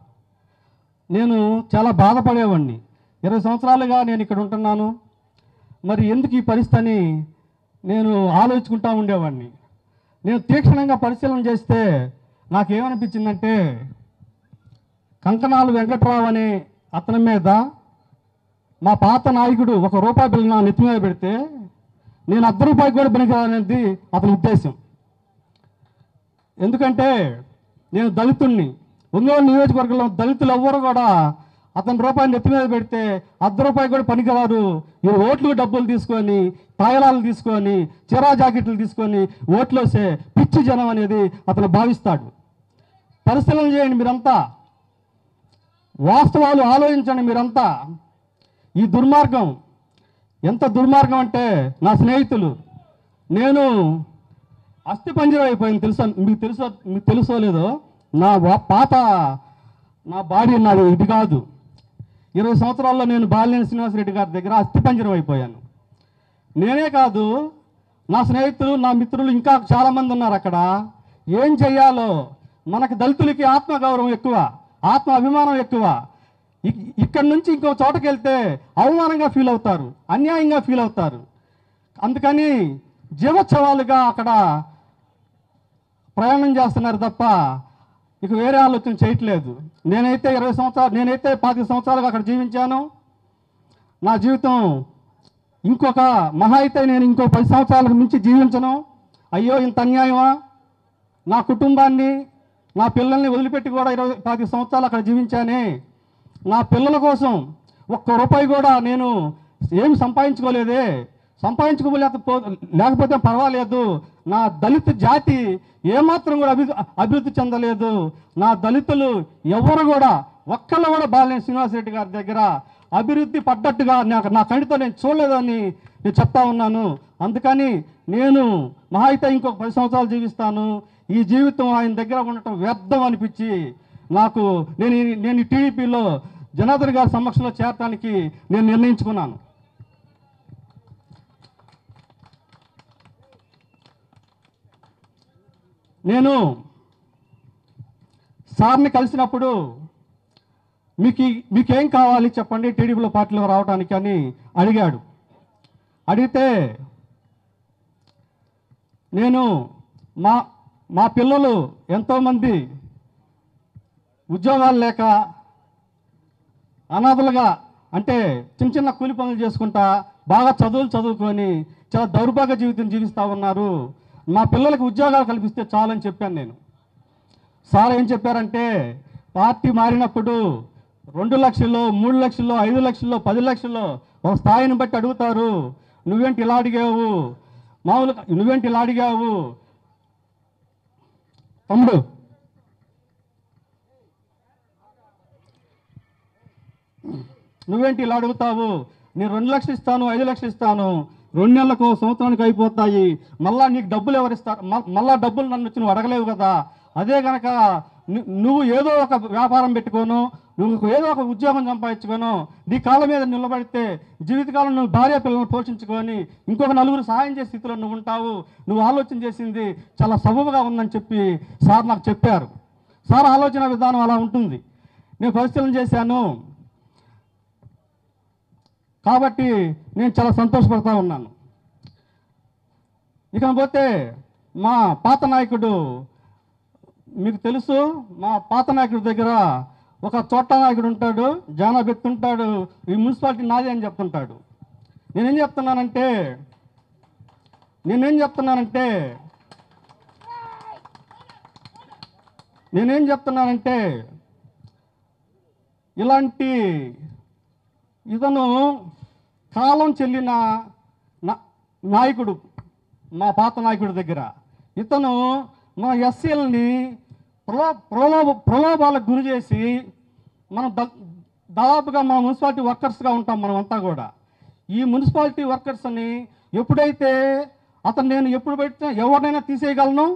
నేను చాలా బాధపడేవాడిని. 20 సంవత్సరాలుగా నేను ఇక్కడ ఉంటున్నాను, మరి ఎందుకు ఈ పరిస్థితి అని నేను ఆలోచించుకుంటూ ఉండేవాడిని. నేను తీక్షణంగా పరిశీలన చేస్తే నాకేమనిపించిందంటే, కంకణాలు వెంకట్రావు అనే అతని మీద మా పాత నాయకుడు ₹1 బిల్లు నా నెత్తి మీద పెడితే నేను ₹1 కూడా పనికిరాదనేది అతని ఉద్దేశం. ఎందుకంటే నేను దళితుణ్ణి. ఒంగోలు నియోజకవర్గంలో దళితులు ఎవ్వరు కూడా అతని రూపాయిని నెత్తి మీద పెడితే ₹1 కూడా పనికిరారు. ఈ ఓట్లు డబ్బులు తీసుకొని, తాయలాలు తీసుకొని, చిరా జాకెట్లు తీసుకొని ఓట్లు వేసే పిచ్చి జనం అనేది అతను భావిస్తాడు. పరిశీలన చేయండి మీరంతా, వాస్తవాలు ఆలోచించండి మీరంతా. ఈ దుర్మార్గం ఎంత దుర్మార్గం అంటే, నా స్నేహితులు, నేను అస్థిపంజరం అయిపోయింది తెలుసా? మీకు తెలుసో లేదో, నా బాడీ నాది ఇది కాదు. 20 సంవత్సరాల్లో నేను బాలినేని శ్రీనివాసరెడ్డి గారి దగ్గర అస్థిపంజరం అయిపోయాను. నేనే కాదు, నా స్నేహితులు, నా మిత్రులు ఇంకా చాలామంది ఉన్నారు అక్కడ. ఏం చెయ్యాలో, మనకు దళితులకి ఆత్మగౌరవం ఎక్కువ, ఆత్మ అభిమానం ఎక్కువ. ఇక్కడి నుంచి ఇంకో చోటకి వెళ్తే అవమానంగా ఫీల్ అవుతారు, అన్యాయంగా ఫీల్ అవుతారు. అందుకని జీవోత్సవాలుగా అక్కడ ప్రయాణం చేస్తున్నారు తప్ప ఇక వేరే ఆలోచన చేయట్లేదు. నేనైతే 25 సంవత్సరాలుగా అక్కడ జీవించాను. నా జీవితం ఇంకొక మహా అయితే నేను ఇంకో 10 సంవత్సరాలకు మించి జీవించను. అయ్యో ఇంత అన్యాయమా? నా కుటుంబాన్ని, నా పిల్లల్ని వదిలిపెట్టి కూడా 25 సంవత్సరాలు అక్కడ జీవించానే. నా పిల్లల కోసం ₹1 కూడా నేను ఏమి సంపాదించుకోలేదే. లేకపోతే పర్వాలేదు, నా దళిత జాతి ఏమాత్రం కూడా అభివృద్ధి చెందలేదు. నా దళితులు ఎవరు కూడా ఒక్కళ్ళు కూడా బాలినేని శ్రీనివాసరెడ్డి గారి దగ్గర అభివృద్ధి పడ్డట్టుగా నా కంటితో నేను చూడలేదని నేను చెప్తా ఉన్నాను. అందుకని నేను మహా అయితే ఇంకొక 10 సంవత్సరాలు జీవిస్తాను. ఈ జీవితం ఆయన దగ్గర ఉండటం వ్యర్థం అనిపించి నేను టీడీపీలో జనార్దన్ గారి సమక్షంలో చేరటానికి నేను నిర్ణయించుకున్నాను. నేను సార్ని కలిసినప్పుడు మీకేం కావాలి చెప్పండి టీడీపీలో పార్టీలో రావడానికి అని అడిగాడు. అడిగితే నేను మా పిల్లలు ఎంతోమంది ఉద్యోగాలు లేక అనాథలుగా, అంటే చిన్న చిన్న కూలి పనులు చేసుకుంటా బాగా చదువుకొని చాలా దౌర్భాగ్య జీవితం జీవిస్తూ ఉన్నారు. మా పిల్లలకు ఉద్యోగాలు కల్పిస్తే చాలని చెప్పాను నేను. సార్ ఏం చెప్పారంటే, పార్టీ మారినప్పుడు 2 లక్షలు, 3 లక్షలు, 5 లక్షలు, 10 లక్షలు ఒక స్థాయిని బట్టి అడుగుతారు. నువ్వేంటి ఇలా అడిగావు? మామూలుగా నువ్వేంటి ఇలా అడిగావు తమ్ముడు? నువ్వేంటి ఇలా అడుగుతావు? నేను 2 లక్షలు ఇస్తాను, 5 లక్షలు ఇస్తాను, 2 నెలలకు సంవత్సరానికి అయిపోతాయి, మళ్ళా నీకు డబ్బులు ఎవరిస్తారు? మళ్ళా డబ్బులు నన్ను వచ్చి నువ్వు అడగలేవు కదా. అదే కనుక నువ్వు ఏదో ఒక వ్యాపారం పెట్టుకోను, నువ్వు ఏదో ఒక ఉద్యోగం సంపాదించుకోను, నీ కాళ్ళ మీద నిలబడితే జీవితకాలం నువ్వు భార్య పిల్లలను పోషించుకొని ఇంకొక 4 సహాయం చేసే స్థితిలో నువ్వు ఉంటావు. నువ్వు ఆలోచన చేసింది చాలా సబబుగా ఉందని చెప్పి సార్ నాకు చెప్పారు. సార్ ఆలోచన విధానం అలా ఉంటుంది. నేను పరిశీలన చేశాను కాబట్టి నేను చాలా సంతోషపడతా ఉన్నాను. ఇకపోతే మా పాత నాయకుడు, మీకు తెలుసు, మా పాత నాయకుడి దగ్గర ఒక చోట నాయకుడు ఉంటాడు, జానా బెత్తుంటాడు, ఈ మున్సిపాలిటీ నాదే అని చెప్తుంటాడు. నేనేం చెప్తున్నానంటే ఇలాంటి ఇతను కాలం చెల్లిన నాయకుడు, మా పాత నాయకుడి దగ్గర ఇతను మన ఎస్సీలని ప్రలోభాలకు గురి చేసి మనం దాదాపుగా మన మున్సిపాలిటీ వర్కర్స్గా ఉంటాం మనమంతా కూడా. ఈ మున్సిపాలిటీ వర్కర్స్ని ఎప్పుడైతే నేను ఎప్పుడు పెట్టినా ఎవరినైనా తీసేయగలను,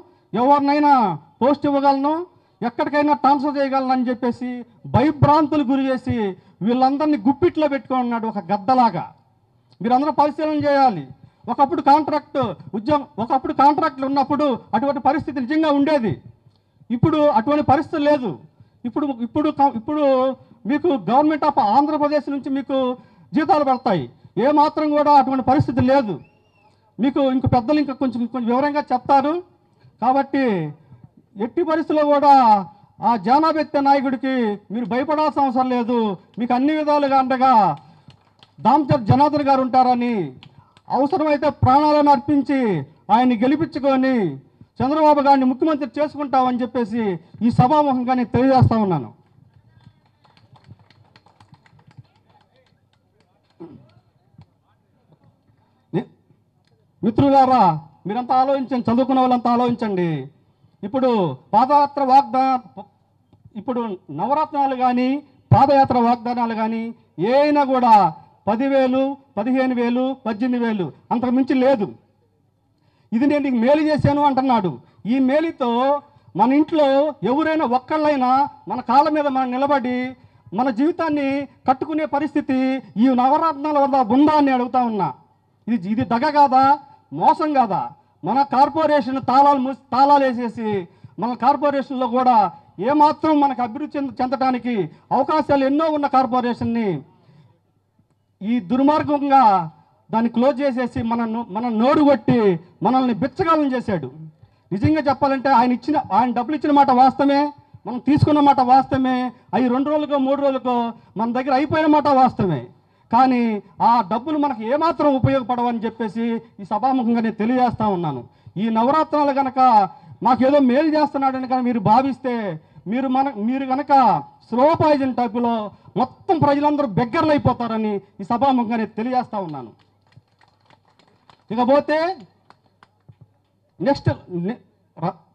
ఎవరినైనా పోస్ట్ ఇవ్వగలను, ఎక్కడికైనా ట్రాన్స్ఫర్ చేయగలను అని చెప్పేసి భయభ్రాంతులు గురి చేసి వీళ్ళందరినీ గుప్పిట్లో పెట్టుకున్నాడు ఒక గద్దలాగా. మీరందరూ పరిశీలన చేయాలి. ఒకప్పుడు కాంట్రాక్ట్లు ఉన్నప్పుడు అటువంటి పరిస్థితి నిజంగా ఉండేది. ఇప్పుడు అటువంటి పరిస్థితి లేదు. ఇప్పుడు మీకు గవర్నమెంట్ ఆఫ్ ఆంధ్రప్రదేశ్ నుంచి మీకు జీతాలు పడతాయి. ఏమాత్రం కూడా అటువంటి పరిస్థితి లేదు. మీకు పెద్దలు ఇంకా కొంచెం వివరంగా చెప్తారు. కాబట్టి ఎట్టి పరిస్థితుల్లో కూడా ఆ జానాబెత్తే నాయకుడికి మీరు భయపడాల్సిన అవసరం లేదు. మీకు అన్ని విధాలుగా అండగా దామచర్ జనార్దన్ గారు ఉంటారని, అవసరమైతే ప్రాణాలను అర్పించి ఆయన్ని గెలిపించుకొని చంద్రబాబు గారిని ముఖ్యమంత్రి చేసుకుంటామని చెప్పేసి ఈ సభాముఖంగా నేను తెలియజేస్తా ఉన్నాను. మిత్రులారా, మీరంతా ఆలోచించండి, చదువుకున్న వాళ్ళంతా ఆలోచించండి. ఇప్పుడు ఇప్పుడు నవరత్నాలు కానీ పాదయాత్ర వాగ్దానాలు కానీ ఏమైనా కూడా 10,000, 15,000, 18,000 అంతకు మించి లేదు. ఇది నేను నీకు మేలు చేశాను అంటున్నాడు. ఈ మేలుతో మన ఇంట్లో ఎవరైనా ఒక్కళ్ళైనా మన కాళ్ళ మీద మనం నిలబడి మన జీవితాన్ని కట్టుకునే పరిస్థితి ఈ నవరత్నాల వల్ల ఉందా అని అడుగుతా ఉన్నా. ఇది దగ కాదా, మోసం కాదా? మన కార్పొరేషన్ తాళాలు వేసేసి మన కార్పొరేషన్లో కూడా ఏమాత్రం మనకు అభివృద్ధి చెందడానికి అవకాశాలు ఎన్నో ఉన్న కార్పొరేషన్ని ఈ దుర్మార్గంగా దాన్ని క్లోజ్ చేసేసి మన నోరు కొట్టి మనల్ని బిచ్చగాలం చేశాడు. నిజంగా చెప్పాలంటే ఆయన డబ్బులు ఇచ్చిన మాట వాస్తవమే, మనం తీసుకున్న మాట వాస్తవమే, అవి 2 రోజులకో 3 రోజులకో మన దగ్గర అయిపోయిన మాట వాస్తవమే. కానీ ఆ డబ్బులు మనకు ఏమాత్రం ఉపయోగపడవని చెప్పేసి ఈ సభాముఖంగా నేను తెలియజేస్తా ఉన్నాను. ఈ నవరత్నాలు కనుక మాకేదో మేలు చేస్తున్నాడని కనుక మీరు భావిస్తే మీరు కనుక స్లో పాయిజన్ టైపులో మొత్తం ప్రజలందరూ బెగ్గర్లు అయిపోతారని ఈ సభాముఖంగా నేను తెలియజేస్తా ఉన్నాను. ఇకపోతే నెక్స్ట్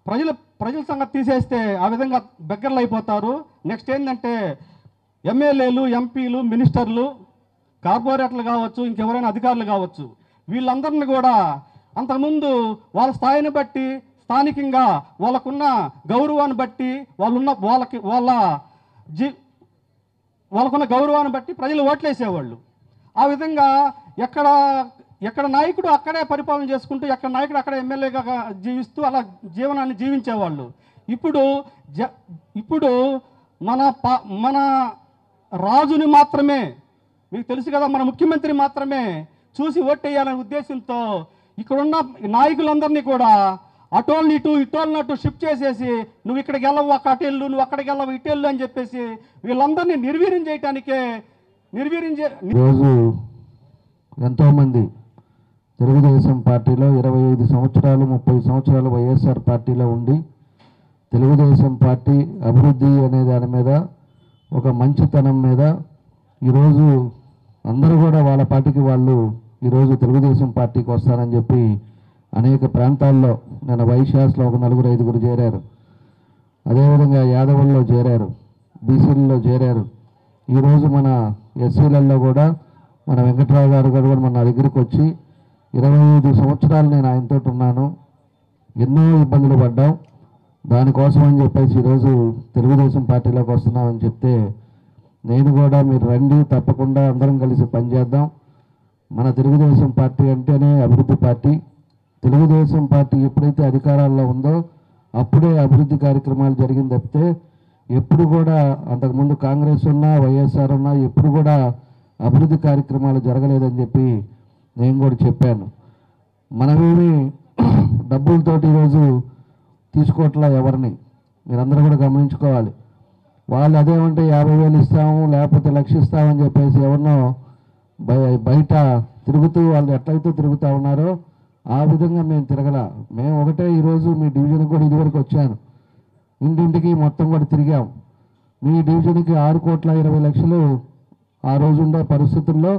ప్రజల సంగతి తీసేస్తే ఆ విధంగా బెగ్గర్లు అయిపోతారు. నెక్స్ట్ ఏంటంటే ఎమ్మెల్యేలు, ఎంపీలు, మినిస్టర్లు, కార్పొరేటర్లు కావచ్చు, ఇంకెవరైనా అధికారులు కావచ్చు, వీళ్ళందరినీ కూడా అంతకుముందు వాళ్ళ స్థాయిని బట్టి స్థానికంగా వాళ్ళకున్న గౌరవాన్ని బట్టి వాళ్ళకున్న గౌరవాన్ని బట్టి ప్రజలు ఓట్లేసేవాళ్ళు. ఆ విధంగా ఎక్కడ నాయకుడు అక్కడే పరిపాలన చేసుకుంటూ, ఎక్కడ నాయకుడు అక్కడే ఎమ్మెల్యేగా జీవిస్తూ అలా జీవనాన్ని జీవించేవాళ్ళు. ఇప్పుడు మన రాజుని మాత్రమే, మీకు తెలుసు కదా, మన ముఖ్యమంత్రి మాత్రమే చూసి ఓట్టేయాలనే ఉద్దేశంతో ఇక్కడున్న నాయకులందరినీ కూడా అటోళ్ళు ఇటోళ్ళనట్టు షిఫ్ట్ చేసేసి నువ్వు ఇక్కడికి వెళ్ళవు, అటెళ్ళు, నువ్వు అక్కడికి వెళ్ళవు, ఇటెళ్ళు అని చెప్పేసి వీళ్ళందరినీ నిర్వీర్యం చేయడానికే ఈరోజు ఎంతోమంది తెలుగుదేశం పార్టీలో 25 సంవత్సరాలు 30 సంవత్సరాలు వైఎస్ఆర్ పార్టీలో ఉండి తెలుగుదేశం పార్టీ అభివృద్ధి అనే దాని మీద, ఒక మంచితనం మీద ఈరోజు అందరూ కూడా వాళ్ళ పార్టీకి వాళ్ళు ఈరోజు తెలుగుదేశం పార్టీకి వస్తారని చెప్పి అనేక ప్రాంతాల్లో నేను వైశ్యాస్లో ఒక 4-5 చేరారు, అదేవిధంగా యాదవుల్లో చేరారు, బీసీలలో చేరారు. ఈరోజు మన ఎస్సీలలో కూడా మన వెంకట్రావు గారు కూడా మన దగ్గరికి వచ్చి 25 సంవత్సరాలు నేను ఆయనతో ఉన్నాను, ఎన్నో ఇబ్బందులు పడ్డాం, దానికోసం అని చెప్పేసి ఈరోజు తెలుగుదేశం పార్టీలోకి వస్తున్నామని చెప్తే నేను కూడా మీరు రండి, తప్పకుండా అందరం కలిసి పనిచేద్దాం. మన తెలుగుదేశం పార్టీ అంటేనే అభివృద్ధి పార్టీ. తెలుగుదేశం పార్టీ ఎప్పుడైతే అధికారాల్లో ఉందో అప్పుడే అభివృద్ధి కార్యక్రమాలు జరిగింది తప్పితే ఎప్పుడు కూడా అంతకుముందు కాంగ్రెస్ ఉన్నా వైఎస్ఆర్ ఉన్నా ఎప్పుడు కూడా అభివృద్ధి కార్యక్రమాలు జరగలేదని చెప్పి నేను కూడా చెప్పాను. మనమేమి డబ్బులతోటి ఈరోజు తీసుకోవట్లా ఎవరిని, మీరందరూ కూడా గమనించుకోవాలి. వాళ్ళు అదేమంటే 50,000 ఇస్తాము లేకపోతే 1,00,000 ఇస్తామని చెప్పేసి ఎవరినో బయట తిరుగుతూ వాళ్ళు ఎట్లయితే తిరుగుతూ ఉన్నారో ఆ విధంగా మేము తిరగల. మేము ఒకటే ఈరోజు మీ డివిజన్కి కూడా ఇదివరకు వచ్చాను, ఇంటింటికి మొత్తం కూడా తిరిగాం. మీ డివిజన్కి 6,20,00,000 ఆ రోజు ఉండే పరిస్థితుల్లో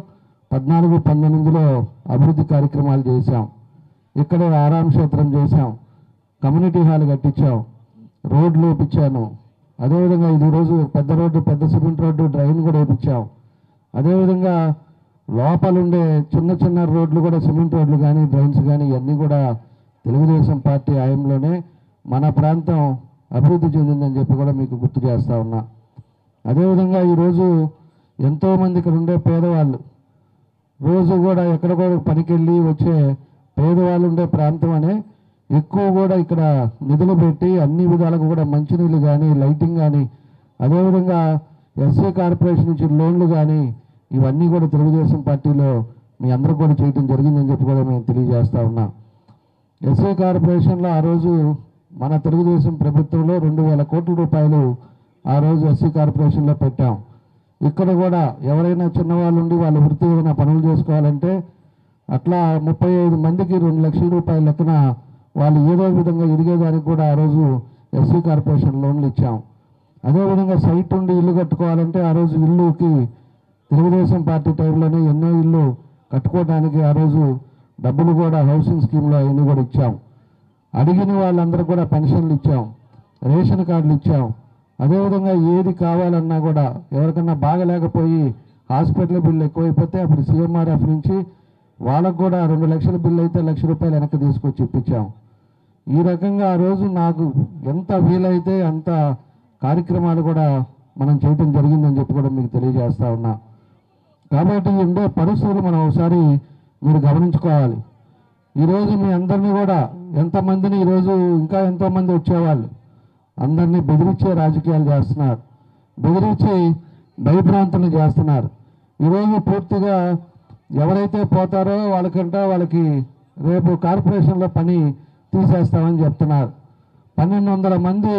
14-19లో అభివృద్ధి కార్యక్రమాలు చేశాం. ఇక్కడే ఆరామ క్షేత్రం చేశాం, కమ్యూనిటీ హాల్ కట్టించాం, రోడ్లు వేయించాను. అదేవిధంగా ఇది రోజు పెద్ద రోడ్డు, పెద్ద సిమెంట్ రోడ్డు, డ్రైన్ కూడా వేయించాం. అదేవిధంగా లోపలుండే చిన్న రోడ్లు కూడా సిమెంట్ రోడ్లు కానీ డ్రైన్స్ కానీ ఇవన్నీ కూడా తెలుగుదేశం పార్టీ హయాంలోనే మన ప్రాంతం అభివృద్ధి చెందిందని చెప్పి కూడా మీకు గుర్తు చేస్తూ ఉన్నా. అదేవిధంగా ఈరోజు ఎంతోమంది ఇక్కడ ఉండే పేదవాళ్ళు రోజు కూడా ఎక్కడ కూడా పనికి వెళ్ళి వచ్చే పేదవాళ్ళు ఉండే ప్రాంతం అనే ఎక్కువ కూడా ఇక్కడ నిధులు పెట్టి అన్ని విధాలకు కూడా మంచినీళ్ళు కానీ లైటింగ్ కానీ అదేవిధంగా ఎస్సీ కార్పొరేషన్ నుంచి లోన్లు కానీ ఇవన్నీ కూడా తెలుగుదేశం పార్టీలో మీ అందరూ కూడా చేయడం జరిగిందని చెప్పి కూడా మేము తెలియజేస్తూ ఉన్నాం. ఎస్సీ కార్పొరేషన్లో ఆ రోజు మన తెలుగుదేశం ప్రభుత్వంలో 2,000 కోట్ల రూపాయలు ఆ రోజు ఎస్సీ కార్పొరేషన్లో పెట్టాం. ఇక్కడ కూడా ఎవరైనా చిన్నవాళ్ళు ఉండి వాళ్ళ వృత్తి ఏమైనా పనులు చేసుకోవాలంటే అట్లా 35 మందికి 2 లక్షల రూపాయల లెక్కన వాళ్ళు ఏదో విధంగా ఎదిగేదానికి కూడా ఆ రోజు ఎస్సీ కార్పొరేషన్ లోన్లు ఇచ్చాం. అదేవిధంగా సైట్ ఉండి ఇల్లు కట్టుకోవాలంటే ఆ రోజు ఇల్లుకి తెలుగుదేశం పార్టీ టైంలోనే ఎన్నో ఇల్లు కట్టుకోవడానికి ఆ రోజు డబ్బులు కూడా హౌసింగ్ స్కీమ్లో అవన్నీ కూడా ఇచ్చాం. అడిగిన వాళ్ళందరూ కూడా పెన్షన్లు ఇచ్చాం, రేషన్ కార్డులు ఇచ్చాం. అదేవిధంగా ఏది కావాలన్నా కూడా ఎవరికన్నా బాగలేకపోయి హాస్పిటల్ బిల్లు ఎక్కువైపోతే అప్పుడు సీఎంఆర్ఎఫ్ నుంచి వాళ్ళకు కూడా 2 లక్షల బిల్లు అయితే ₹1,00,000 వెనక్కి తీసుకొచ్చి ఇప్పించాం. ఈ రకంగా ఆ రోజు నాకు ఎంత వీలైతే అంత కార్యక్రమాలు కూడా మనం చేయటం జరిగిందని చెప్పి కూడా మీకు తెలియజేస్తా ఉన్నా. కాబట్టి ఉండే పరిస్థితులు మనం ఒకసారి మీరు గమనించుకోవాలి. ఈరోజు మీ అందరినీ కూడా ఎంతమందిని ఈరోజు ఇంకా ఎంతోమంది వచ్చేవాళ్ళు అందరినీ బెదిరించే రాజకీయాలు చేస్తున్నారు, బెదిరించి భయభ్రాంతులు చేస్తున్నారు. ఈరోజు పూర్తిగా ఎవరైతే పోతారో వాళ్ళకి రేపు కార్పొరేషన్లో పని తీసేస్తామని చెప్తున్నారు. 1,200 మంది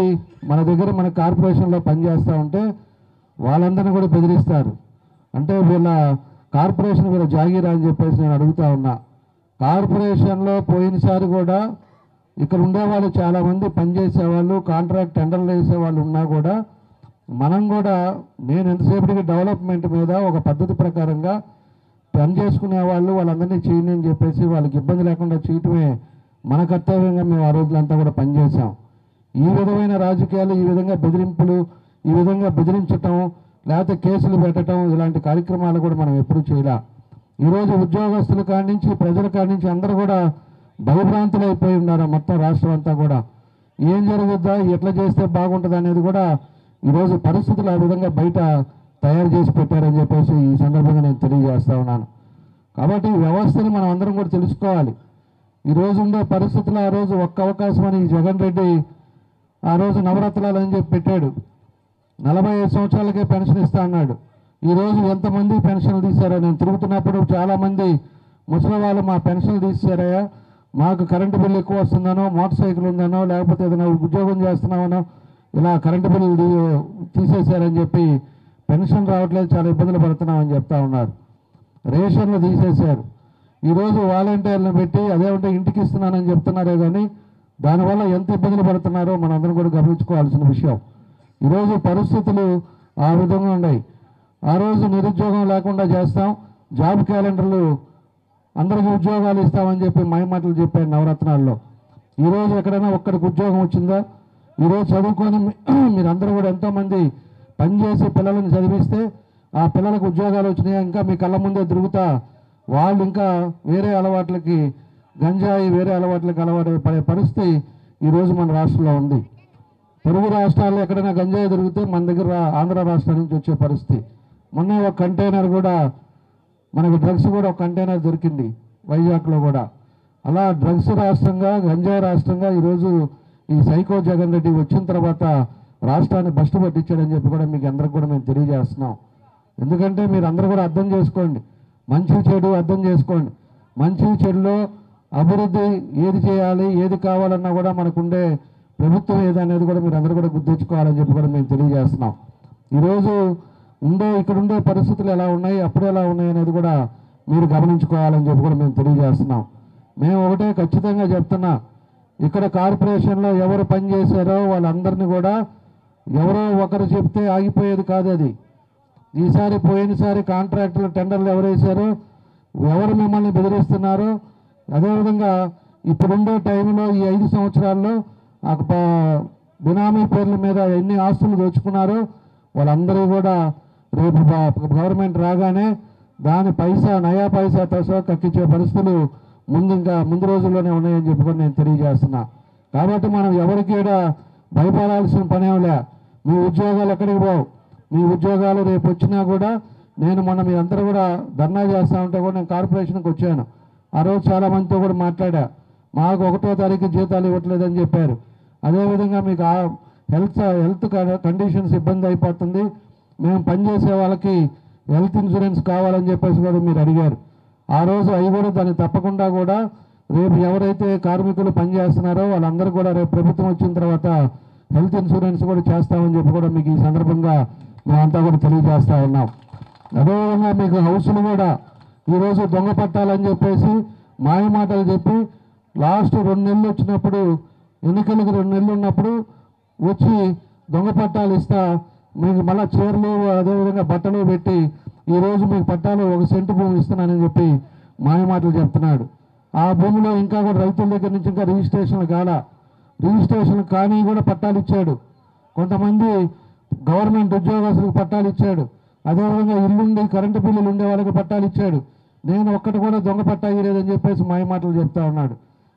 మన కార్పొరేషన్లో పనిచేస్తూ ఉంటే వాళ్ళందరినీ కూడా బెదిరిస్తారు. అంటే వీళ్ళ కార్పొరేషన్ వీళ్ళ జాగీరా అని చెప్పేసి నేను అడుగుతా ఉన్నా. కార్పొరేషన్లో పోయినసారి కూడా ఇక్కడ ఉండేవాళ్ళు చాలామంది పనిచేసేవాళ్ళు, కాంట్రాక్ట్ టెండర్లు వేసేవాళ్ళు ఉన్నా కూడా మనం కూడా నేను ఎంతసేపటికి డెవలప్మెంట్ మీద ఒక పద్ధతి ప్రకారంగా పని చేసుకునే వాళ్ళు వాళ్ళందరినీ చేయని అని చెప్పేసి వాళ్ళకి ఇబ్బంది లేకుండా చేయటమే మన కర్తవ్యంగా మేము ఆ రోజులంతా కూడా పనిచేసాం. ఈ విధమైన రాజకీయాలు, ఈ విధంగా బెదిరింపులు, ఈ విధంగా బెదిరించటం, లేకపోతే కేసులు పెట్టడం ఇలాంటి కార్యక్రమాలు కూడా మనం ఎప్పుడూ చేయలే. ఈరోజు ఉద్యోగస్తుల కాడి నుంచి ప్రజల కాడి నుంచి అందరూ కూడా భయభ్రాంతులు అయిపోయి ఉన్నారు. మొత్తం రాష్ట్రం అంతా కూడా ఏం జరుగుద్దా, ఎట్లా చేస్తే బాగుంటుంది అనేది కూడా ఈరోజు పరిస్థితులు ఆ విధంగా బయట తయారు చేసి పెట్టారని చెప్పేసి ఈ సందర్భంగా నేను తెలియజేస్తా ఉన్నాను. కాబట్టి ఈ వ్యవస్థని మనం అందరం కూడా తెలుసుకోవాలి. ఈరోజు ఉండే పరిస్థితులు ఆ రోజు ఒక్క అవకాశం అని జగన్ రెడ్డి ఆ రోజు నవరత్నాలు అని చెప్పి పెట్టాడు. 45 సంవత్సరాలకే పెన్షన్ ఇస్తా అన్నాడు. ఈరోజు ఎంతమంది పెన్షన్లు తీశారో నేను తిరుగుతున్నప్పుడు చాలామంది ముసలి వాళ్ళు మా పెన్షన్లు తీసారయ్యా, మాకు కరెంటు బిల్లు ఎక్కువ వస్తుందనో, మోటార్ సైకిల్ ఉందనో, లేకపోతే ఏదైనా ఉద్యోగం చేస్తున్నామనో ఇలా కరెంటు బిల్లు తీసేశారని చెప్పి పెన్షన్ రావట్లేదు, చాలా ఇబ్బందులు పడుతున్నామని చెప్తా ఉన్నారు. రేషన్లు తీసేశారు. ఈరోజు వాలంటీర్లను పెట్టి అదేమంటే ఇంటికి ఇస్తున్నానని చెప్తున్నారే కానీ దానివల్ల ఎంత ఇబ్బందులు పడుతున్నారో మనందరం కూడా గమనించుకోవాల్సిన విషయం. ఈరోజు పరిస్థితులు ఆ విధంగా ఉన్నాయి. ఆ రోజు నిరుద్యోగం లేకుండా చేస్తాం, జాబ్ క్యాలెండర్లు అందరికీ ఉద్యోగాలు ఇస్తామని చెప్పి మాయమాటలు చెప్పారు నవరత్నాల్లో. ఈరోజు ఎక్కడైనా ఒక్కడికి ఉద్యోగం వచ్చిందా? ఈరోజు చదువుకొని మీరందరూ కూడా ఎంతోమంది పనిచేసి పిల్లలను చదివిస్తే ఆ పిల్లలకు ఉద్యోగాలు వచ్చినాయా? ఇంకా మీ కళ్ళ ముందే తిరుగుతా వాళ్ళు ఇంకా వేరే అలవాట్లకి, గంజాయి వేరే అలవాట్లకి అలవాటు పడే పరిస్థితి ఈరోజు మన రాష్ట్రంలో ఉంది. పొరుగు రాష్ట్రాల్లో ఎక్కడైనా గంజాయి దొరికితే మన దగ్గర ఆంధ్ర రాష్ట్రం నుంచి వచ్చే పరిస్థితి. మొన్న ఒక కంటైనర్ కూడా మనకి డ్రగ్స్ కూడా ఒక కంటైనర్ దొరికింది వైజాగ్లో కూడా. అలా డ్రగ్స్ రాష్ట్రంగా, గంజాయి రాష్ట్రంగా ఈరోజు ఈ సైకో జగన్ రెడ్డి వచ్చిన తర్వాత రాష్ట్రాన్ని బస్టు పట్టించాడని చెప్పి కూడా మీకు అందరికి కూడా మేము తెలియజేస్తున్నాం. ఎందుకంటే మీరు అందరూ కూడా అర్థం చేసుకోండి, మంచి చెడు అర్థం చేసుకోండి. మంచి చెడులో అభివృద్ధి ఏది చేయాలి, ఏది కావాలన్నా కూడా మనకుండే ప్రభుత్వం ఏదనేది కూడా మీరు అందరూ కూడా గుర్తించుకోవాలని చెప్పి కూడా మేము తెలియజేస్తున్నాం. ఈరోజు ఇక్కడ ఉండే పరిస్థితులు ఎలా ఉన్నాయి, అప్పుడు ఎలా ఉన్నాయి అనేది కూడా మీరు గమనించుకోవాలని చెప్పి కూడా మేము తెలియజేస్తున్నాం. మేము ఒకటే ఖచ్చితంగా చెప్తున్నా, ఇక్కడ కార్పొరేషన్లో ఎవరు పనిచేశారో వాళ్ళందరినీ కూడా ఎవరో ఒకరు చెప్తే ఆగిపోయేది కాదు అది. ఈసారి పోయినసారి కాంట్రాక్టులు టెండర్లు ఎవరు వేశారో, ఎవరు మిమ్మల్ని బెదిరిస్తున్నారో, అదేవిధంగా ఇప్పుడుండే టైంలో ఈ 5 సంవత్సరాల్లో బినామీ పేర్ల మీద ఎన్ని ఆస్తులు దోచుకున్నారో వాళ్ళందరూ కూడా రేపు గవర్నమెంట్ రాగానే దాని నయా పైసాతో సహా కక్కించే పరిస్థితులు ముందు రోజుల్లోనే ఉన్నాయని చెప్పి కూడా నేను తెలియజేస్తున్నా. కాబట్టి మనం ఎవరికి కూడా భయపడాల్సిన పనేంలే. మీ ఉద్యోగాలు ఎక్కడికి పోవు, మీ ఉద్యోగాలు రేపు వచ్చినా కూడా మొన్న మీ అందరూ కూడా ధర్నా చేస్తూ ఉంటే కూడా నేను కార్పొరేషన్కి వచ్చాను. ఆ రోజు చాలామందితో కూడా మాట్లాడా, మాకు 1వ తారీఖు జీతాలు ఇవ్వట్లేదని చెప్పారు. అదేవిధంగా మీకు హెల్త్ కండిషన్స్ ఇబ్బంది అయిపోతుంది, మేము పనిచేసే వాళ్ళకి హెల్త్ ఇన్సూరెన్స్ కావాలని చెప్పేసి కూడా మీరు అడిగారు. ఆ రోజు అవి కూడా దాన్ని తప్పకుండా కూడా రేపు ఎవరైతే కార్మికులు పనిచేస్తున్నారో వాళ్ళందరూ కూడా రేపు ప్రభుత్వం వచ్చిన తర్వాత హెల్త్ ఇన్సూరెన్స్ కూడా చేస్తామని చెప్పి కూడా మీకు ఈ సందర్భంగా మేమంతా కూడా తెలియజేస్తూ ఉన్నాం. అదేవిధంగా మీకు హౌసులు కూడా ఈరోజు దొంగ పట్టాలని చెప్పేసి మాయమాటలు చెప్పి లాస్ట్ 2 నెలలు వచ్చినప్పుడు, ఎన్నికలకు 2 నెలలు ఉన్నప్పుడు వచ్చి దొంగ పట్టాలు ఇస్తా, మీకు మళ్ళీ చీరలు అదేవిధంగా బట్టలు పెట్టి ఈరోజు మీకు పట్టాలు 1 సెంటు భూమి ఇస్తున్నానని చెప్పి మాయమాటలు చెప్తున్నాడు. ఆ భూమిలో ఇంకా కూడా రైతుల దగ్గర నుంచి ఇంకా రిజిస్ట్రేషన్ కానీ కూడా పట్టాలు ఇచ్చాడు. కొంతమంది గవర్నమెంట్ ఉద్యోగస్తులకు పట్టాలు ఇచ్చాడు. అదేవిధంగా ఇల్లుండి కరెంటు బిల్లులు ఉండే వాళ్ళకి పట్టాలు ఇచ్చాడు. నేను ఒక్కటి కూడా దొంగ పట్టా ఇవ్వలేదని చెప్పేసి మాయమాటలు చెప్తా ఉన్నాడు.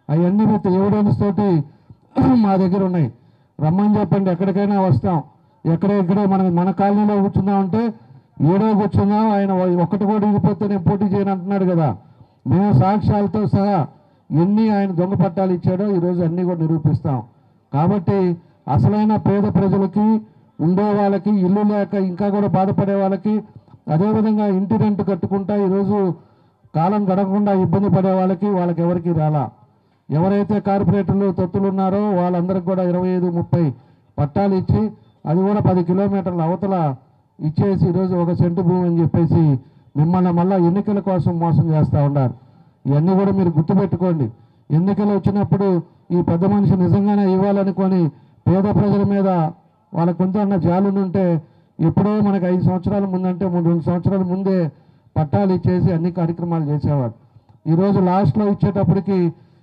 అవన్నీ విత్ ఎవిడెన్స్ తోటి మా దగ్గర ఉన్నాయి. రమ్మని చెప్పండి, ఎక్కడికైనా వస్తాం. ఎక్కడే మన కాలనీలో కూర్చుందామంటే ఏడో కూర్చుందాం. ఆయన ఒక్కటి కూడా ఇగిపోతే నేను పోటీ చేయను అంటున్నాడు కదా. మేము సాక్ష్యాలతో సహా ఎన్ని ఆయన దొంగ పట్టాలు ఇచ్చాడో ఈరోజు అన్నీ కూడా నిరూపిస్తాం. కాబట్టి అసలైన పేద ప్రజలకి, ఉండే వాళ్ళకి, ఇల్లు లేక ఇంకా కూడా బాధపడే వాళ్ళకి, అదేవిధంగా ఇంటి రెంట్ కట్టుకుంటా ఈరోజు కాలం గడవకుండా ఇబ్బంది పడే వాళ్ళకి ఎవరికి రాలా. ఎవరైతే కార్పొరేటర్లు తొత్తులు ఉన్నారో వాళ్ళందరికీ కూడా 25-30 పట్టాలు ఇచ్చి, అది కూడా 10 కిలోమీటర్ల అవతల ఇచ్చేసి ఈరోజు 1 సెంటు భూమి అని చెప్పేసి మిమ్మల్ని మళ్ళీ ఎన్నికల కోసం మోసం చేస్తూ ఉన్నారు. ఇవన్నీ కూడా మీరు గుర్తుపెట్టుకోండి. ఎన్నికలు వచ్చినప్పుడు ఈ పెద్ద మనిషి నిజంగానే ఇవ్వాలనుకొని పేద ప్రజల మీద వాళ్ళకు కొంత జాలునుంటే ఎప్పుడో మనకు 5 సంవత్సరాల ముందంటే 2 సంవత్సరాల ముందే పట్టాలు ఇచ్చేసి అన్ని కార్యక్రమాలు చేసేవాడు. ఈరోజు లాస్ట్లో ఇచ్చేటప్పటికి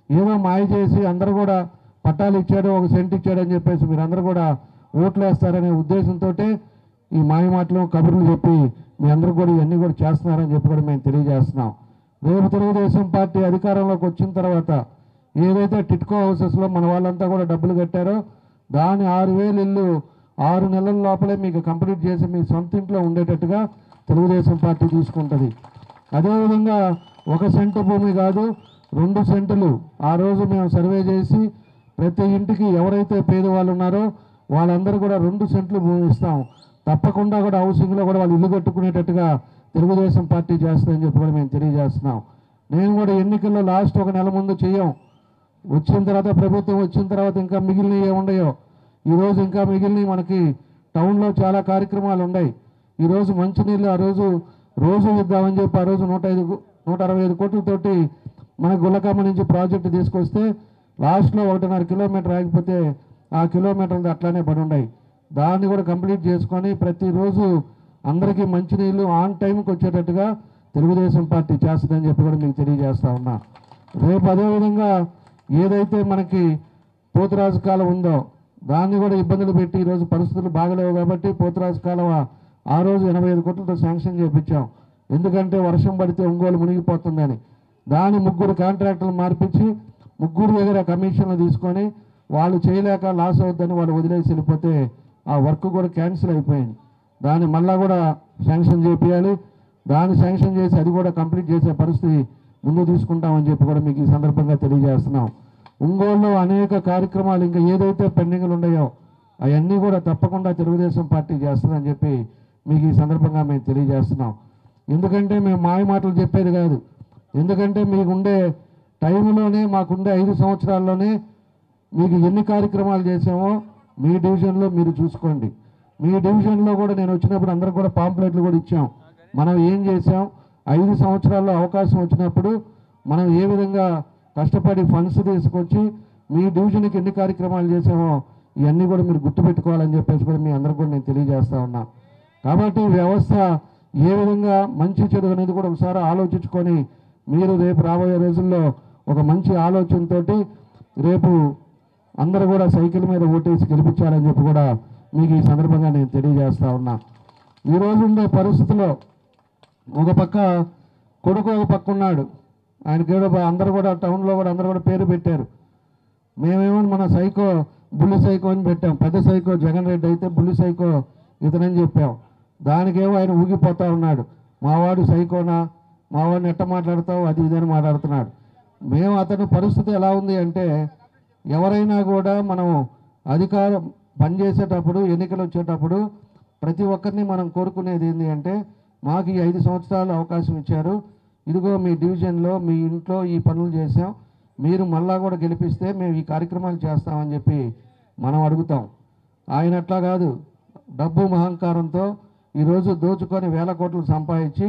ఏదో మాయ చేసి అందరూ కూడా పట్టాలు ఇచ్చాడు, 1 సెంటు ఇచ్చాడని చెప్పేసి మీరందరూ కూడా ఓట్లు వేస్తారనే ఉద్దేశంతో ఈ మాయ మాటలు కబుర్లు చెప్పి మీ అందరూ కూడా ఇవన్నీ కూడా చేస్తున్నారని చెప్పి కూడా మేము తెలియజేస్తున్నాం. రేపు తెలుగుదేశం పార్టీ అధికారంలోకి వచ్చిన తర్వాత ఏదైతే టిట్కో హౌసెస్లో మన వాళ్ళంతా కూడా డబ్బులు కట్టారో దాని 6,000 ఇల్లు 6 నెలల లోపలే మీకు కంప్లీట్ చేసి మీ సొంత ఇంట్లో ఉండేటట్టుగా తెలుగుదేశం పార్టీ తీసుకుంటుంది. అదేవిధంగా 1 సెంటు భూమి కాదు, 2 సెంటులు ఆ రోజు మేము సర్వే చేసి ప్రతి ఇంటికి ఎవరైతే పేదవాళ్ళు ఉన్నారో వాళ్ళందరూ కూడా 2 సెంట్లు భూమి ఇస్తాం. తప్పకుండా కూడా హౌసింగ్లో కూడా వాళ్ళు ఇల్లు కట్టుకునేటట్టుగా తెలుగుదేశం పార్టీ చేస్తుందని చెప్పి కూడా మేము తెలియజేస్తున్నాం. నేను కూడా ఎన్నికల్లో లాస్ట్ 1 నెల ముందు చెయ్యం, వచ్చిన తర్వాత ప్రభుత్వం వచ్చిన తర్వాత ఇంకా మిగిలినవి ఏముండయో ఈరోజు ఇంకా మిగిలినవి మనకి టౌన్లో చాలా కార్యక్రమాలు ఉన్నాయి. ఈరోజు మంచినీళ్ళు ఆ రోజు ఇద్దామని చెప్పి ఆ రోజు 165 కోట్లతోటి మన గుల్లకమ్మ నుంచి ప్రాజెక్టు తీసుకొస్తే లాస్ట్లో 1.5 కిలోమీటర్ ఆగిపోతే ఆ కిలోమీటర్లు అట్లానే పడి ఉన్నాయి. దాన్ని కూడా కంప్లీట్ చేసుకొని ప్రతిరోజు అందరికీ మంచినీళ్ళు ఆన్ టైంకి వచ్చేటట్టుగా తెలుగుదేశం పార్టీ చేస్తుందని చెప్పి కూడా మీకు తెలియజేస్తా ఉన్నా. రేపు అదేవిధంగా ఏదైతే మనకి పోతురాజు కాలం ఉందో దాన్ని కూడా ఇబ్బందులు పెట్టి ఈరోజు పరిస్థితులు బాగలేవు కాబట్టి పోతురాజు కాలం ఆ రోజు 85 కోట్లతో శాంక్షన్ చేయించాం. ఎందుకంటే వర్షం పడితే ఒంగోలు మునిగిపోతుందని. దాని 3 కాంట్రాక్టర్లు మార్పించి 3 దగ్గర కమిషన్లు తీసుకొని వాళ్ళు చేయలేక లాస్ అవుద్దని వాళ్ళు వదిలేసి వెళ్ళిపోతే ఆ వర్క్ కూడా క్యాన్సిల్ అయిపోయింది. దాన్ని మళ్ళా కూడా శాంక్షన్ చేయాలి. దాన్ని శాంక్షన్ చేసి అది కూడా కంప్లీట్ చేసే పరిస్థితి ముందు తీసుకుంటామని చెప్పి కూడా మీకు ఈ సందర్భంగా తెలియజేస్తున్నాం. ఒంగోలులో అనేక కార్యక్రమాలు ఇంకా ఏదైతే పెండింగ్లు ఉన్నాయో అవన్నీ కూడా తప్పకుండా తెలుగుదేశం పార్టీ చేస్తుందని చెప్పి మీకు ఈ సందర్భంగా మేము తెలియజేస్తున్నాం. ఎందుకంటే మేము మాయ మాటలు చెప్పేది కాదు. ఎందుకంటే మీకుండే టైంలోనే మాకుండే 5 సంవత్సరాల్లోనే మీకు ఎన్ని కార్యక్రమాలు చేసామో మీ డివిజన్లో మీరు చూసుకోండి. మీ డివిజన్లో కూడా నేను వచ్చినప్పుడు అందరికి కూడా పాంప్లెట్లు కూడా ఇచ్చాం. మనం ఏం చేసాం, 5 సంవత్సరాల్లో అవకాశం వచ్చినప్పుడు మనం ఏ విధంగా కష్టపడి ఫండ్స్ తీసుకొచ్చి మీ డివిజన్కి ఎన్ని కార్యక్రమాలు చేసామో ఇవన్నీ కూడా మీరు గుర్తుపెట్టుకోవాలని చెప్పేసి కూడా మీ అందరికి కూడా నేను తెలియజేస్తా ఉన్నా. కాబట్టి వ్యవస్థ ఏ విధంగా మంచి చెడు అనేది కూడా ఒకసారి ఆలోచించుకొని మీరు రేపు రాబోయే రోజుల్లో ఒక మంచి ఆలోచనతోటి రేపు అందరూ కూడా సైకిల్ మీద ఓటేసి గెలిపించాలని చెప్పి కూడా మీకు ఈ సందర్భంగా నేను తెలియజేస్తా ఉన్నా. ఈరోజు ఉండే పరిస్థితిలో ఒక పక్క కొడుకు ఒక పక్క ఉన్నాడు. ఆయనకి అందరూ కూడా టౌన్లో కూడా అందరూ కూడా పేరు పెట్టారు. మేమేమో మన సైకో బుల్లి సైకో అని పెట్టాం. పెద్ద సైకో జగన్ రెడ్డి అయితే బుల్లి సైకో ఇతనని చెప్పాం. దానికేమో ఆయన ఊగిపోతూ ఉన్నాడు. మావాడు సైకోనా, మావాడిని ఎట్ట మాట్లాడతావు, అది ఇదని మాట్లాడుతున్నాడు. మేము అతని పరిస్థితి ఎలా ఉంది అంటే ఎవరైనా కూడా మనం అధికారం పనిచేసేటప్పుడు ఎన్నికలు వచ్చేటప్పుడు ప్రతి ఒక్కరిని మనం కోరుకునేది ఏంటి అంటే మాకు ఈ 5 సంవత్సరాలు అవకాశం ఇచ్చారు, ఇదిగో మీ డివిజన్లో మీ ఇంట్లో ఈ పనులు చేసాం, మీరు మళ్ళా కూడా గెలిపిస్తే మేము ఈ కార్యక్రమాలు చేస్తామని చెప్పి మనం అడుగుతాం. ఆయన అట్లా కాదు, డబ్బు మహంకారంతో ఈరోజు దోచుకొని 1000 కోట్లు సంపాదించి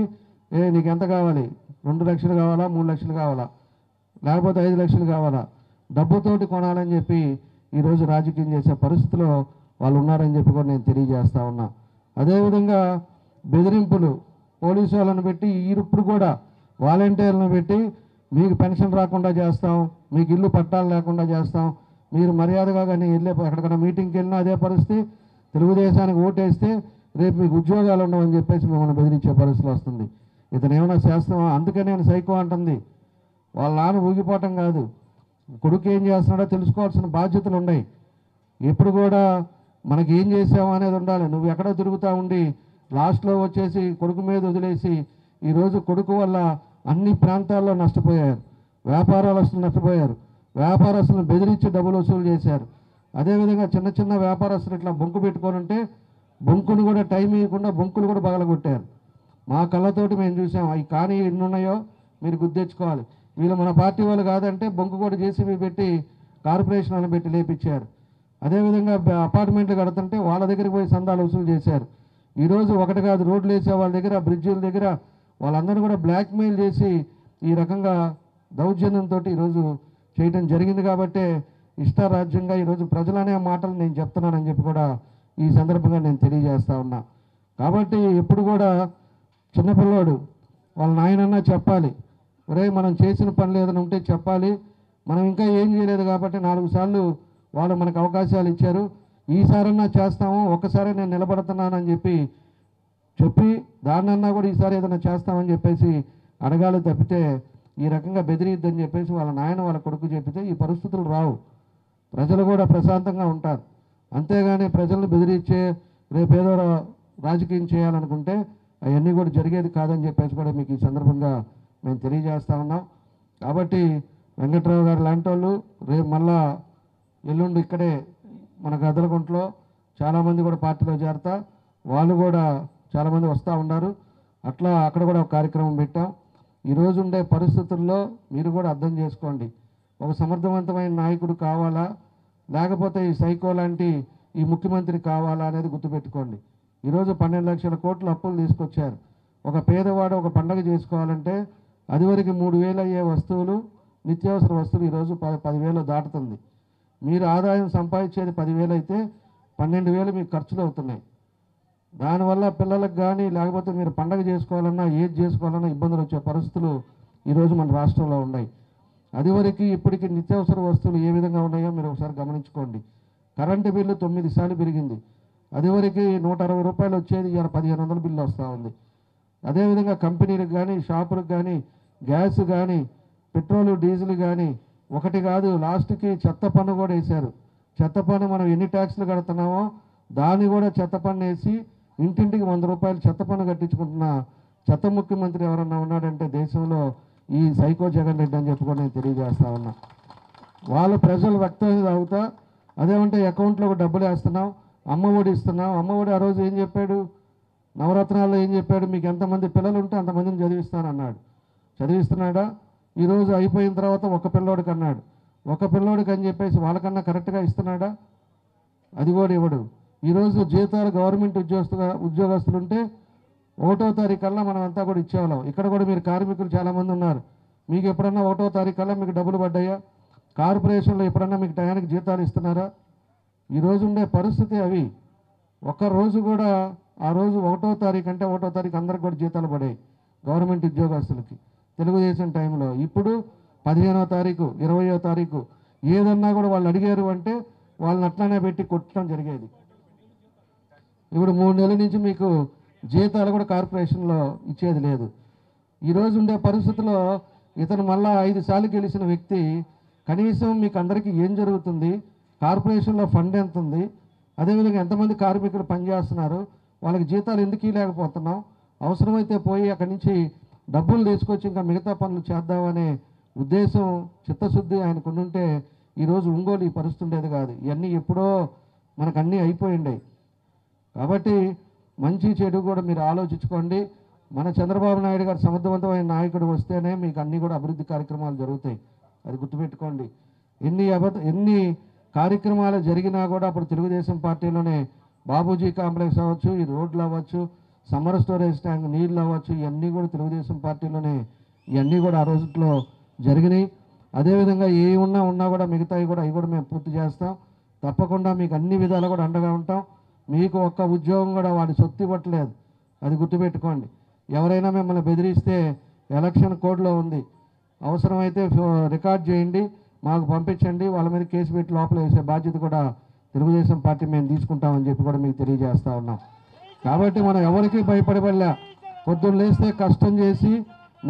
నీకు ఎంత కావాలి, 2 లక్షలు కావాలా, 3 లక్షలు కావాలా, లేకపోతే 5 లక్షలు కావాలా, డబ్బుతోటి కొనాలని చెప్పి ఈరోజు రాజకీయం చేసే పరిస్థితిలో వాళ్ళు ఉన్నారని చెప్పి కూడా నేను తెలియజేస్తా ఉన్నా. అదేవిధంగా బెదిరింపులు పోలీసు వాళ్ళని పెట్టి ఇప్పుడు కూడా వాలంటీర్లను పెట్టి మీకు పెన్షన్ రాకుండా చేస్తాం, మీకు ఇల్లు పట్టాలు లేకుండా చేస్తాం, మీరు మర్యాదగా కానీ వెళ్ళే ఎక్కడికైనా మీటింగ్కి వెళ్ళినా అదే పరిస్థితి, తెలుగుదేశానికి ఓటేస్తే రేపు మీకు ఉద్యోగాలు ఉండవని చెప్పేసి మిమ్మల్ని బెదిరించే పరిస్థితి వస్తుంది. ఇతను ఏమైనా చేస్తామా? అందుకే నేను సైకో అంటుంది. వాళ్ళ నాన్న ఊగిపోవటం కాదు, కొడుకు ఏం చేస్తున్నాడో తెలుసుకోవాల్సిన బాధ్యతలు ఉన్నాయి. ఎప్పుడు కూడా మనకి ఏం చేసామో అనేది ఉండాలి. నువ్వు ఎక్కడో తిరుగుతూ ఉండి లాస్ట్లో వచ్చేసి కొడుకు మీద వదిలేసి ఈరోజు కొడుకు వల్ల అన్ని ప్రాంతాల్లో నష్టపోయారు, వ్యాపారాలస్తులు నష్టపోయారు, వ్యాపారస్తులను బెదిరించి డబ్బులు వసూలు చేశారు. అదేవిధంగా చిన్న చిన్న వ్యాపారస్తులు ఇట్లా బొంకు పెట్టుకొని ఉంటే బొంకును కూడా టైం ఇవ్వకుండా బొంకులు కూడా పగలగొట్టారు. మా కళ్ళతోటి మేము చూసాం. అవి కానీ ఎన్ని ఉన్నాయో మీరు గుర్తించుకోవాలి. వీళ్ళు మన పార్టీ వాళ్ళు కాదంటే బొంకు కూడా జేసీబీ పెట్టి కార్పొరేషన్ వాళ్ళని పెట్టి లేపించారు. అదేవిధంగా అపార్ట్మెంట్లు కడుతుంటే వాళ్ళ దగ్గరికి పోయి సందాలు వసూలు చేశారు. ఈరోజు ఒకటి కాదు, రోడ్లు వేసే వాళ్ళ దగ్గర, బ్రిడ్జిల దగ్గర వాళ్ళందరూ కూడా బ్లాక్మెయిల్ చేసి ఈ రకంగా దౌర్జన్యంతో ఈరోజు చేయడం జరిగింది. కాబట్టే ఇష్టారాజ్యంగా ఈరోజు ప్రజలనే మాటలు నేను చెప్తున్నానని చెప్పి కూడా ఈ సందర్భంగా నేను తెలియజేస్తా ఉన్నా. కాబట్టి ఎప్పుడు కూడా చిన్నపిల్లోడు వాళ్ళ నాయనన్నా చెప్పాలి, ఒరే మనం చేసిన పనులు ఏదైనా ఉంటే చెప్పాలి, మనం ఇంకా ఏం చేయలేదు కాబట్టి 4 సార్లు వాళ్ళు మనకు అవకాశాలు ఇచ్చారు, ఈసారన్నా చేస్తాము, ఒక్కసారి నేను నిలబడుతున్నానని చెప్పి దాన్నన్నా కూడా ఈసారి ఏదైనా చేస్తామని చెప్పేసి అడగాలి తప్పితే ఈ రకంగా బెదిరిద్దని చెప్పేసి వాళ్ళ నాయన వాళ్ళ కొడుకు చెప్పితే ఈ పరిస్థితులు రావు. ప్రజలు కూడా ప్రశాంతంగా ఉంటారు. అంతేగాని ప్రజలను బెదిరించే రేపేదో రాజకీయం చేయాలనుకుంటే అవన్నీ కూడా జరిగేది కాదని చెప్పేసి కూడా మీకు ఈ సందర్భంగా మేము తెలియజేస్తా ఉన్నాం. కాబట్టి వెంకట్రావు గారు లాంటి వాళ్ళు రేపు మళ్ళా ఎల్లుండి ఇక్కడే మన గదలగుంటలో చాలామంది కూడా పార్టీలో చేరతా, వాళ్ళు కూడా చాలామంది వస్తూ ఉన్నారు. అట్లా అక్కడ కూడా ఒక కార్యక్రమం పెట్టాం. ఈరోజు ఉండే పరిస్థితుల్లో మీరు కూడా అర్థం చేసుకోండి, ఒక సమర్థవంతమైన నాయకుడు కావాలా లేకపోతే ఈ సైకో లాంటి ఈ ముఖ్యమంత్రి కావాలా అనేది గుర్తుపెట్టుకోండి. ఈరోజు 12 లక్షల కోట్ల అప్పులు తీసుకొచ్చారు. ఒక పేదవాడు ఒక పండగ చేసుకోవాలంటే అదివరకు 3,000 అయ్యే వస్తువులు, నిత్యావసర వస్తువులు ఈరోజు 10,000 దాటుతుంది. మీరు ఆదాయం సంపాదించేది 10,000 అయితే 12,000 మీకు ఖర్చులు అవుతున్నాయి. దానివల్ల పిల్లలకు కానీ లేకపోతే మీరు పండగ చేసుకోవాలన్నా ఏది చేసుకోవాలన్నా ఇబ్బందులు వచ్చే పరిస్థితులు ఈరోజు మన రాష్ట్రంలో ఉన్నాయి. అదివరకు ఇప్పటికి నిత్యావసర వస్తువులు ఏ విధంగా ఉన్నాయో మీరు ఒకసారి గమనించుకోండి. కరెంటు బిల్లు 9 సార్లు పెరిగింది. అదివరకు 160 రూపాయలు వచ్చేది ఇవాళ 1,500 బిల్లు వస్తూ ఉంది. అదేవిధంగా కంపెనీలకు కానీ షాపులకు కానీ గ్యాస్ కానీ పెట్రోలు డీజిల్ కానీ ఒకటి కాదు, లాస్ట్కి చెత్త పన్ను కూడా వేశారు. చెత్త పన్ను మనం ఎన్ని ట్యాక్స్లు కడుతున్నామో దాన్ని కూడా చెత్త పన్ను వేసి ఇంటింటికి 100 రూపాయలు చెత్త పన్ను కట్టించుకుంటున్న చెత్త ముఖ్యమంత్రి ఎవరన్నా ఉన్నాడంటే దేశంలో ఈ సైకో జగన్ రెడ్డి అని చెప్పి కూడా నేను తెలియజేస్తా ఉన్నా. వాళ్ళు ప్రజలు రక్తం తాగుతా అదేమంటే అకౌంట్లో డబ్బులు వేస్తున్నాం, అమ్మఒడి ఇస్తున్నాం. అమ్మఒడి ఆ రోజు ఏం చెప్పాడు, నవరత్నాల్లో ఏం చెప్పాడు, మీకు ఎంతమంది పిల్లలు ఉంటే అంతమందిని చదివిస్తానన్నాడు. చదివిస్తున్నాడా? ఈరోజు అయిపోయిన తర్వాత ఒక పిల్లోడికి అన్నాడు. ఒక పిల్లోడికి అని చెప్పేసి వాళ్ళకన్నా కరెక్ట్గా ఇస్తున్నాడా? అది కూడా ఇవ్వడు. ఈరోజు జీతాలు గవర్నమెంట్ ఉద్యోగస్తులుంటే 1వ తారీఖు కల్లా మనం అంతా కూడా ఇచ్చేవాళ్ళం. ఇక్కడ కూడా మీరు కార్మికులు చాలామంది ఉన్నారు. మీకు ఎప్పుడన్నా 1వ తారీఖు కల్లా మీకు డబ్బులు పడ్డాయా? కార్పొరేషన్లో ఎప్పుడన్నా మీకు టయానికి జీతాలు ఇస్తున్నారా? ఈరోజు ఉండే పరిస్థితి అవి. ఒక్కరోజు కూడా ఆ రోజు 1వ తారీఖు అంటే 1వ తారీఖు అందరికి కూడా జీతాలు పడాయి గవర్నమెంట్ ఉద్యోగస్తులకి తెలుగుదేశం టైంలో. ఇప్పుడు 15వ తారీఖు 20వ తారీఖు ఏదన్నా కూడా వాళ్ళు అడిగారు అంటే వాళ్ళని అట్లానే పెట్టి కొట్టడం జరిగేది. ఇప్పుడు 3 నెలల నుంచి మీకు జీతాలు కూడా కార్పొరేషన్లో ఇచ్చేది లేదు. ఈరోజు ఉండే పరిస్థితుల్లో ఇతను మళ్ళా 5 సార్లు గెలిచిన వ్యక్తి కనీసం మీకు అందరికీ ఏం జరుగుతుంది, కార్పొరేషన్లో ఫండ్ ఎంత ఉంది, అదేవిధంగా ఎంతమంది కార్మికులు పనిచేస్తున్నారు, వాళ్ళకి జీతాలు ఎందుకు ఇవ్వలేకపోతున్నాం, అవసరమైతే పోయి అక్కడి నుంచి డబ్బులు తీసుకొచ్చి ఇంకా మిగతా పనులు చేద్దామనే ఉద్దేశం చిత్తశుద్ధి ఆయనకు ఉండుంటే ఈరోజు ఒంగోలు ఈ పరిస్థితి ఉండేది కాదు. ఇవన్నీ ఎప్పుడో మనకు అన్నీ అయిపోయిండాయి. కాబట్టి మంచి చెడు కూడా మీరు ఆలోచించుకోండి. మన చంద్రబాబు నాయుడు గారు సమర్థవంతమైన నాయకుడు వస్తేనే మీకు అన్నీ కూడా అభివృద్ధి కార్యక్రమాలు జరుగుతాయి. అది గుర్తుపెట్టుకోండి. ఎన్ని కార్యక్రమాలు జరిగినా కూడా అప్పుడు తెలుగుదేశం పార్టీలోనే బాబూజీ కాంప్లెక్స్ అవ్వచ్చు, ఈ రోడ్లు అవ్వచ్చు, సమ్మర్ స్టోరేజ్ ట్యాంక్ నీళ్ళు అవ్వచ్చు, ఇవన్నీ కూడా తెలుగుదేశం పార్టీలోనే ఇవన్నీ కూడా ఆ రోజుల్లో జరిగినాయి. అదేవిధంగా ఏ ఉన్నా కూడా మిగతావి కూడా అవి కూడా మేము పూర్తి చేస్తాం. తప్పకుండా మీకు అన్ని విధాలు కూడా అండగా ఉంటాం. మీకు ఒక్క ఉద్యోగం కూడా వాడి సొత్తు ఇవ్వట్లేదు, అది గుర్తుపెట్టుకోండి. ఎవరైనా మిమ్మల్ని బెదిరిస్తే ఎలక్షన్ కోడ్లో ఉంది, అవసరమైతే రికార్డ్ చేయండి, మాకు పంపించండి, వాళ్ళ మీద కేసు పెట్టి లోపల వేసే బాధ్యత కూడా తెలుగుదేశం పార్టీ మేము తీసుకుంటామని చెప్పి కూడా మీకు తెలియజేస్తూ ఉన్నాం. కాబట్టి మనం ఎవరికి భయపడబడలే. పొద్దున్న లేస్తే కష్టం చేసి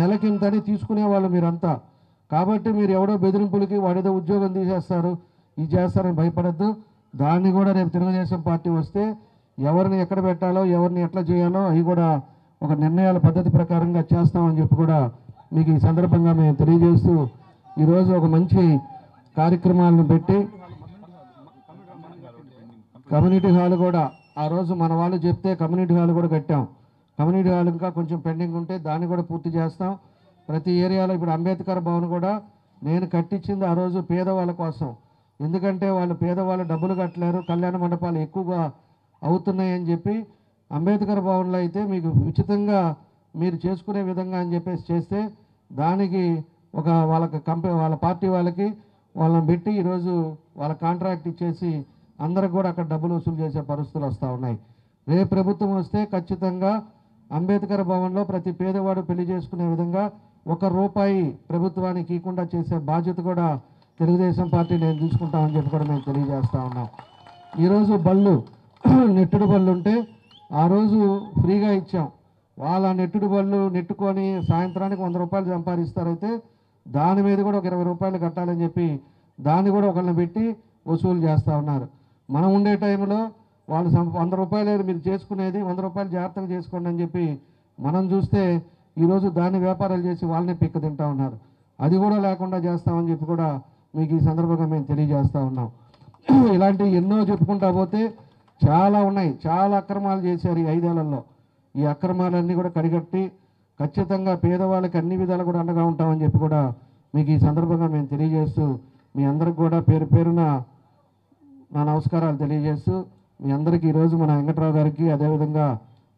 నెలకింతని తీసుకునేవాళ్ళు మీరంతా. కాబట్టి మీరు ఎవడో బెదిరింపులకి వాడేదో ఉద్యోగం తీసేస్తారు, ఇది చేస్తారని భయపడద్దు. దాన్ని కూడా రేపు తెలుగుదేశం పార్టీ వస్తే ఎవరిని ఎక్కడ పెట్టాలో, ఎవరిని ఎట్లా చేయాలో అవి కూడా ఒక నిర్ణయాల పద్ధతి ప్రకారంగా చేస్తామని చెప్పి కూడా మీకు ఈ సందర్భంగా మేము తెలియజేస్తూ ఈరోజు ఒక మంచి కార్యక్రమాలను పెట్టి కమ్యూనిటీ హాల్ కూడా ఆ రోజు మన వాళ్ళు చెప్తే కమ్యూనిటీ హాల్ కూడా కట్టాం. కమ్యూనిటీ హాల్ ఇంకా కొంచెం పెండింగ్ ఉంటే దాన్ని కూడా పూర్తి చేస్తాం. ప్రతి ఏరియాలో ఇప్పుడు అంబేద్కర్ భవన్ కూడా నేను కట్టించింది ఆ రోజు పేదవాళ్ళ కోసం. ఎందుకంటే వాళ్ళు పేదవాళ్ళు డబ్బులు కట్టలేరు, కళ్యాణ మండపాలు ఎక్కువగా అవుతున్నాయని చెప్పి అంబేద్కర్ భవన్లో అయితే మీకు ఉచితంగా మీరు చేసుకునే విధంగా అని చెప్పేసి చేస్తే దానికి ఒక వాళ్ళకి వాళ్ళ పార్టీ వాళ్ళని పెట్టి ఈరోజు వాళ్ళ కాంట్రాక్ట్ ఇచ్చేసి అందరికి కూడా అక్కడ డబ్బులు వసూలు చేసే పరిస్థితులు వస్తూ ఉన్నాయి. రేపు ప్రభుత్వం వస్తే ఖచ్చితంగా అంబేద్కర్ భవన్లో ప్రతి పేదవాడు పెళ్లి చేసుకునే విధంగా ₹1 ప్రభుత్వానికి ఇవ్వకుండా చేసే బాధ్యత కూడా తెలుగుదేశం పార్టీ నేను తీసుకుంటామని చెప్పి కూడా మేము తెలియజేస్తూ ఉన్నాం. ఈరోజు బళ్ళు నెట్టుడు బళ్ళు ఉంటే ఆ రోజు ఫ్రీగా ఇచ్చాం. వాళ్ళ నెట్టుడు బళ్ళు నెట్టుకొని సాయంత్రానికి ₹100 సంపాదిస్తారైతే దాని మీద కూడా ఒక ₹20 కట్టాలని చెప్పి దాన్ని కూడా ఒకళ్ళని పెట్టి వసూలు చేస్తూ ఉన్నారు. మనం ఉండే టైంలో వాళ్ళు ₹100 మీరు చేసుకునేది ₹100 జాగ్రత్తగా చేసుకోండి అని చెప్పి మనం చూస్తే ఈరోజు దాన్ని వ్యాపారాలు చేసి వాళ్ళని పిక్క తింటా ఉన్నారు. అది కూడా లేకుండా చేస్తామని చెప్పి కూడా మీకు ఈ సందర్భంగా మేము తెలియజేస్తూ ఉన్నాం. ఇలాంటివి ఎన్నో చెప్పుకుంటా పోతే చాలా ఉన్నాయి. చాలా అక్రమాలు చేశారు ఈ 5 ఏళ్లలో. ఈ అక్రమాలన్నీ కూడా కడిగట్టి ఖచ్చితంగా పేదవాళ్ళకి అన్ని విధాలు కూడా అండగా ఉంటామని చెప్పి కూడా మీకు ఈ సందర్భంగా మేము తెలియజేస్తూ మీ అందరికి కూడా పేరు పేరున నా నమస్కారాలు తెలియజేస్తూ మీ అందరికీ ఈరోజు మన వెంకట్రావు గారికి అదేవిధంగా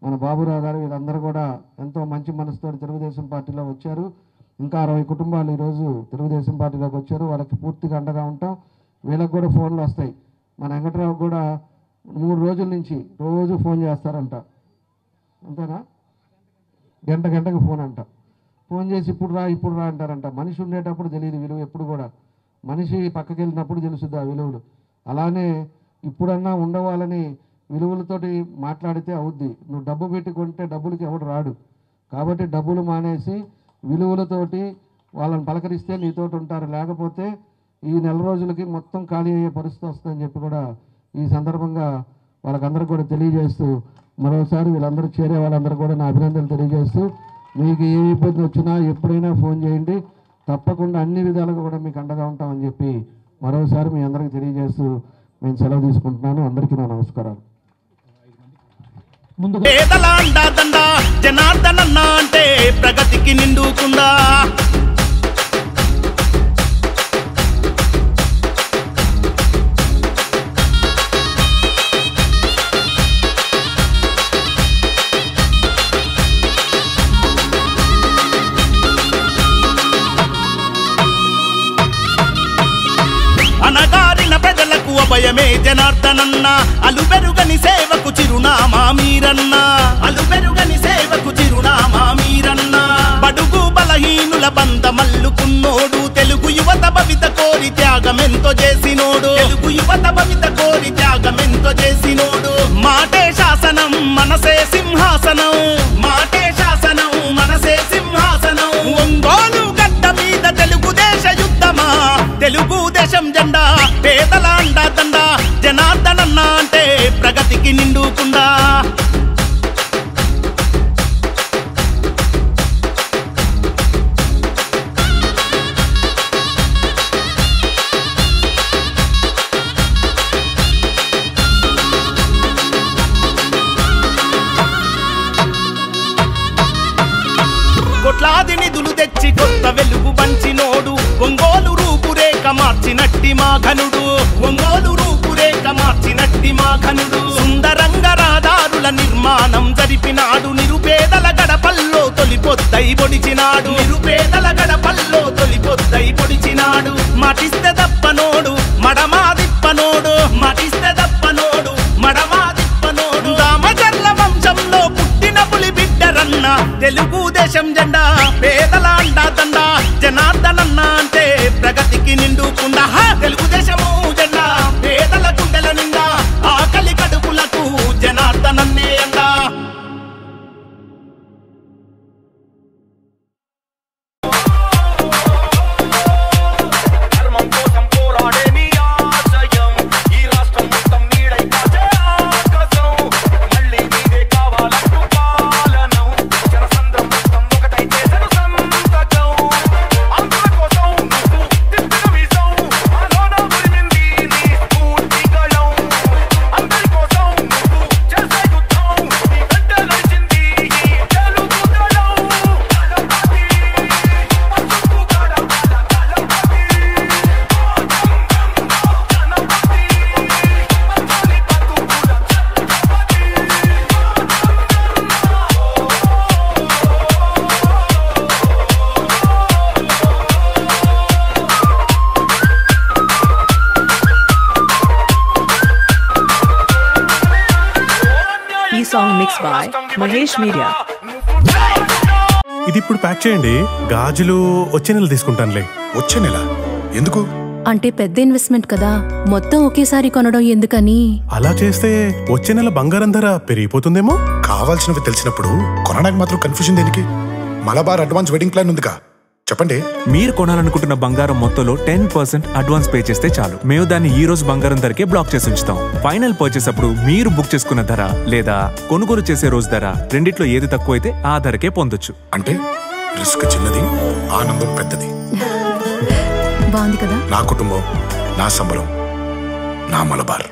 మన బాబురావు గారు వీళ్ళందరూ కూడా ఎంతో మంచి మనసుతో తెలుగుదేశం పార్టీలో వచ్చారు. ఇంకా 60 కుటుంబాలు ఈరోజు తెలుగుదేశం పార్టీలోకి వచ్చారు. వాళ్ళకి పూర్తిగా అండగా ఉంటాం. వీళ్ళకి కూడా ఫోన్లు వస్తాయి. మన వెంకట్రావు కూడా 3 రోజుల నుంచి రోజు ఫోన్ చేస్తారంట, అంతేనా? గంటకు ఫోన్ అంట. ఫోన్ చేసి ఇప్పుడు రా అంటారంట. మనిషి ఉండేటప్పుడు తెలియదు విలువ, ఎప్పుడు కూడా మనిషి పక్కకి వెళ్ళినప్పుడు తెలుస్తుంది ఆ విలువలు. అలానే ఇప్పుడన్నా ఉండవాలని విలువలతోటి మాట్లాడితే అవుద్ది. నువ్వు డబ్బు పెట్టి కొంటే డబ్బులకి ఎవడు రాడు. కాబట్టి డబ్బులు మానేసి విలువలతోటి వాళ్ళని పలకరిస్తే నీతోటి ఉంటారు. లేకపోతే ఈ నెల రోజులకి మొత్తం ఖాళీ అయ్యే పరిస్థితి వస్తుందని చెప్పి కూడా ఈ సందర్భంగా వాళ్ళకందరూ కూడా తెలియజేస్తూ మరోసారి వీళ్ళందరూ చేరే వాళ్ళందరూ కూడా నా అభినందనలు తెలియజేస్తూ మీకు ఏ ఇబ్బంది వచ్చినా ఎప్పుడైనా ఫోన్ చేయండి, తప్పకుండా అన్ని విధాలుగా కూడా మీకు అండగా ఉంటామని చెప్పి మరోసారి మీ అందరికీ తెలియజేస్తూ నేను సెలవు తీసుకుంటున్నాను. అందరికీ నా నమస్కారాలు. పేదల అండాదండ జనార్దనన్న అంటే ప్రగతికి నిండుకుండా అనగారిన ప్రజలకు అభయమే జనార్దనన్న, అలుబెరుగని సేవకు చిరునామా మీరన్న, అలుబెరుగని సేవకు చిరునామా మీరన్న. బడుగు బలహీనుల బంధమల్లుకున్నోడు, తెలుగు యువత భవిత కోరి త్యాగమెంతో చేసినోడు, తెలుగు యువత భవిత కోరి త్యాగమెంతో చేసినోడు. మాటే శాసనం మనసే సింహాసనం, మాటే శాసనం మనసే సింహాసనం. ఒంగోలు గడ్డ మీద తెలుగుదేశ యుద్ధమా, తెలుగుదేశం జెండా పేదల అండాదండ జనార్దనన్న అంటే ప్రగతికి నిండుకుండా. కోట్లాది నిధులు తెచ్చి కొత్త వెలుగు పంచినోడు, ఒంగోలు రూపురేఖ మార్చినట్టి మా ఘనుడు, ఒంగోలు రూపురేఖ మార్చినట్టి మా ఘనుడు. సుందరంగ రహదారుల నిర్మాణం జరిపినాడు, నిరుపేదల గడపల్లో తొలిపొద్దై పొడిచినాడు, నిరుపేదల గడపల్లో తొలిపొద్దై పొడిచినాడు. మాటిస్తే దప్పనోడు మడమా దిప్పనోడు మాటిస్తే దప్పనోడు మడమా దిప్పనోడు దామచర్ల వంశంలో పుట్టిన పులి బిడ్డరన్న తెలుగుదేశం జెండా పేదల అండా దండ జనార్దనన్న అంటే ప్రగతికి నిండుకుండా తెలుగుదేశము జెండా పేదల గుండెల నిండా ఆకలి కడుపులకు జనార్దనన్నే అండా Song mixed by Mahesh Media. ఇది ఇప్పుడు ప్యాక్ చేయండి. గాజులు వచ్చే నెల తీసుకుంటానులే. వచ్చే నెల ఎందుకు? అంటే పెద్ద ఇన్వెస్ట్మెంట్ కదా, మొత్తం ఒకేసారి కొనడం ఎందుకని. అలా చేస్తే వచ్చే నెల బంగారం ధర పెరిగిపోతుందేమో. కావాల్సినవి తెలిసినప్పుడు కొనడానికి మాత్రం కన్ఫ్యూజన్ దేనికి? మలబార్ అడ్వాన్స్ వెడ్డింగ్ ప్లాన్ ఉందిగా, చెప్పండి. మీరు కొనాలనుకుంటున్న బంగారం మొత్తంలో 10% అడ్వాన్స్ పే చేస్తే చాలు. మేము దాన్ని ఈ రోజు బంగారం ధరకే బ్లాక్ చేసి ఉంచుతాం. ఫైనల్ పర్చేస్ అప్పుడు మీరు బుక్ చేసుకున్న ధర లేదా కొనుగోలు చేసే రోజు ధర రెండిట్లో ఏది తక్కువైతే ఆ ధరకే పొందొచ్చు. అంటే రిస్క్ చిన్నది, ఆనందం పెద్దది. బాగుంది కదా. నా కుటుంబం, నా సంబరం, నా మలబార్.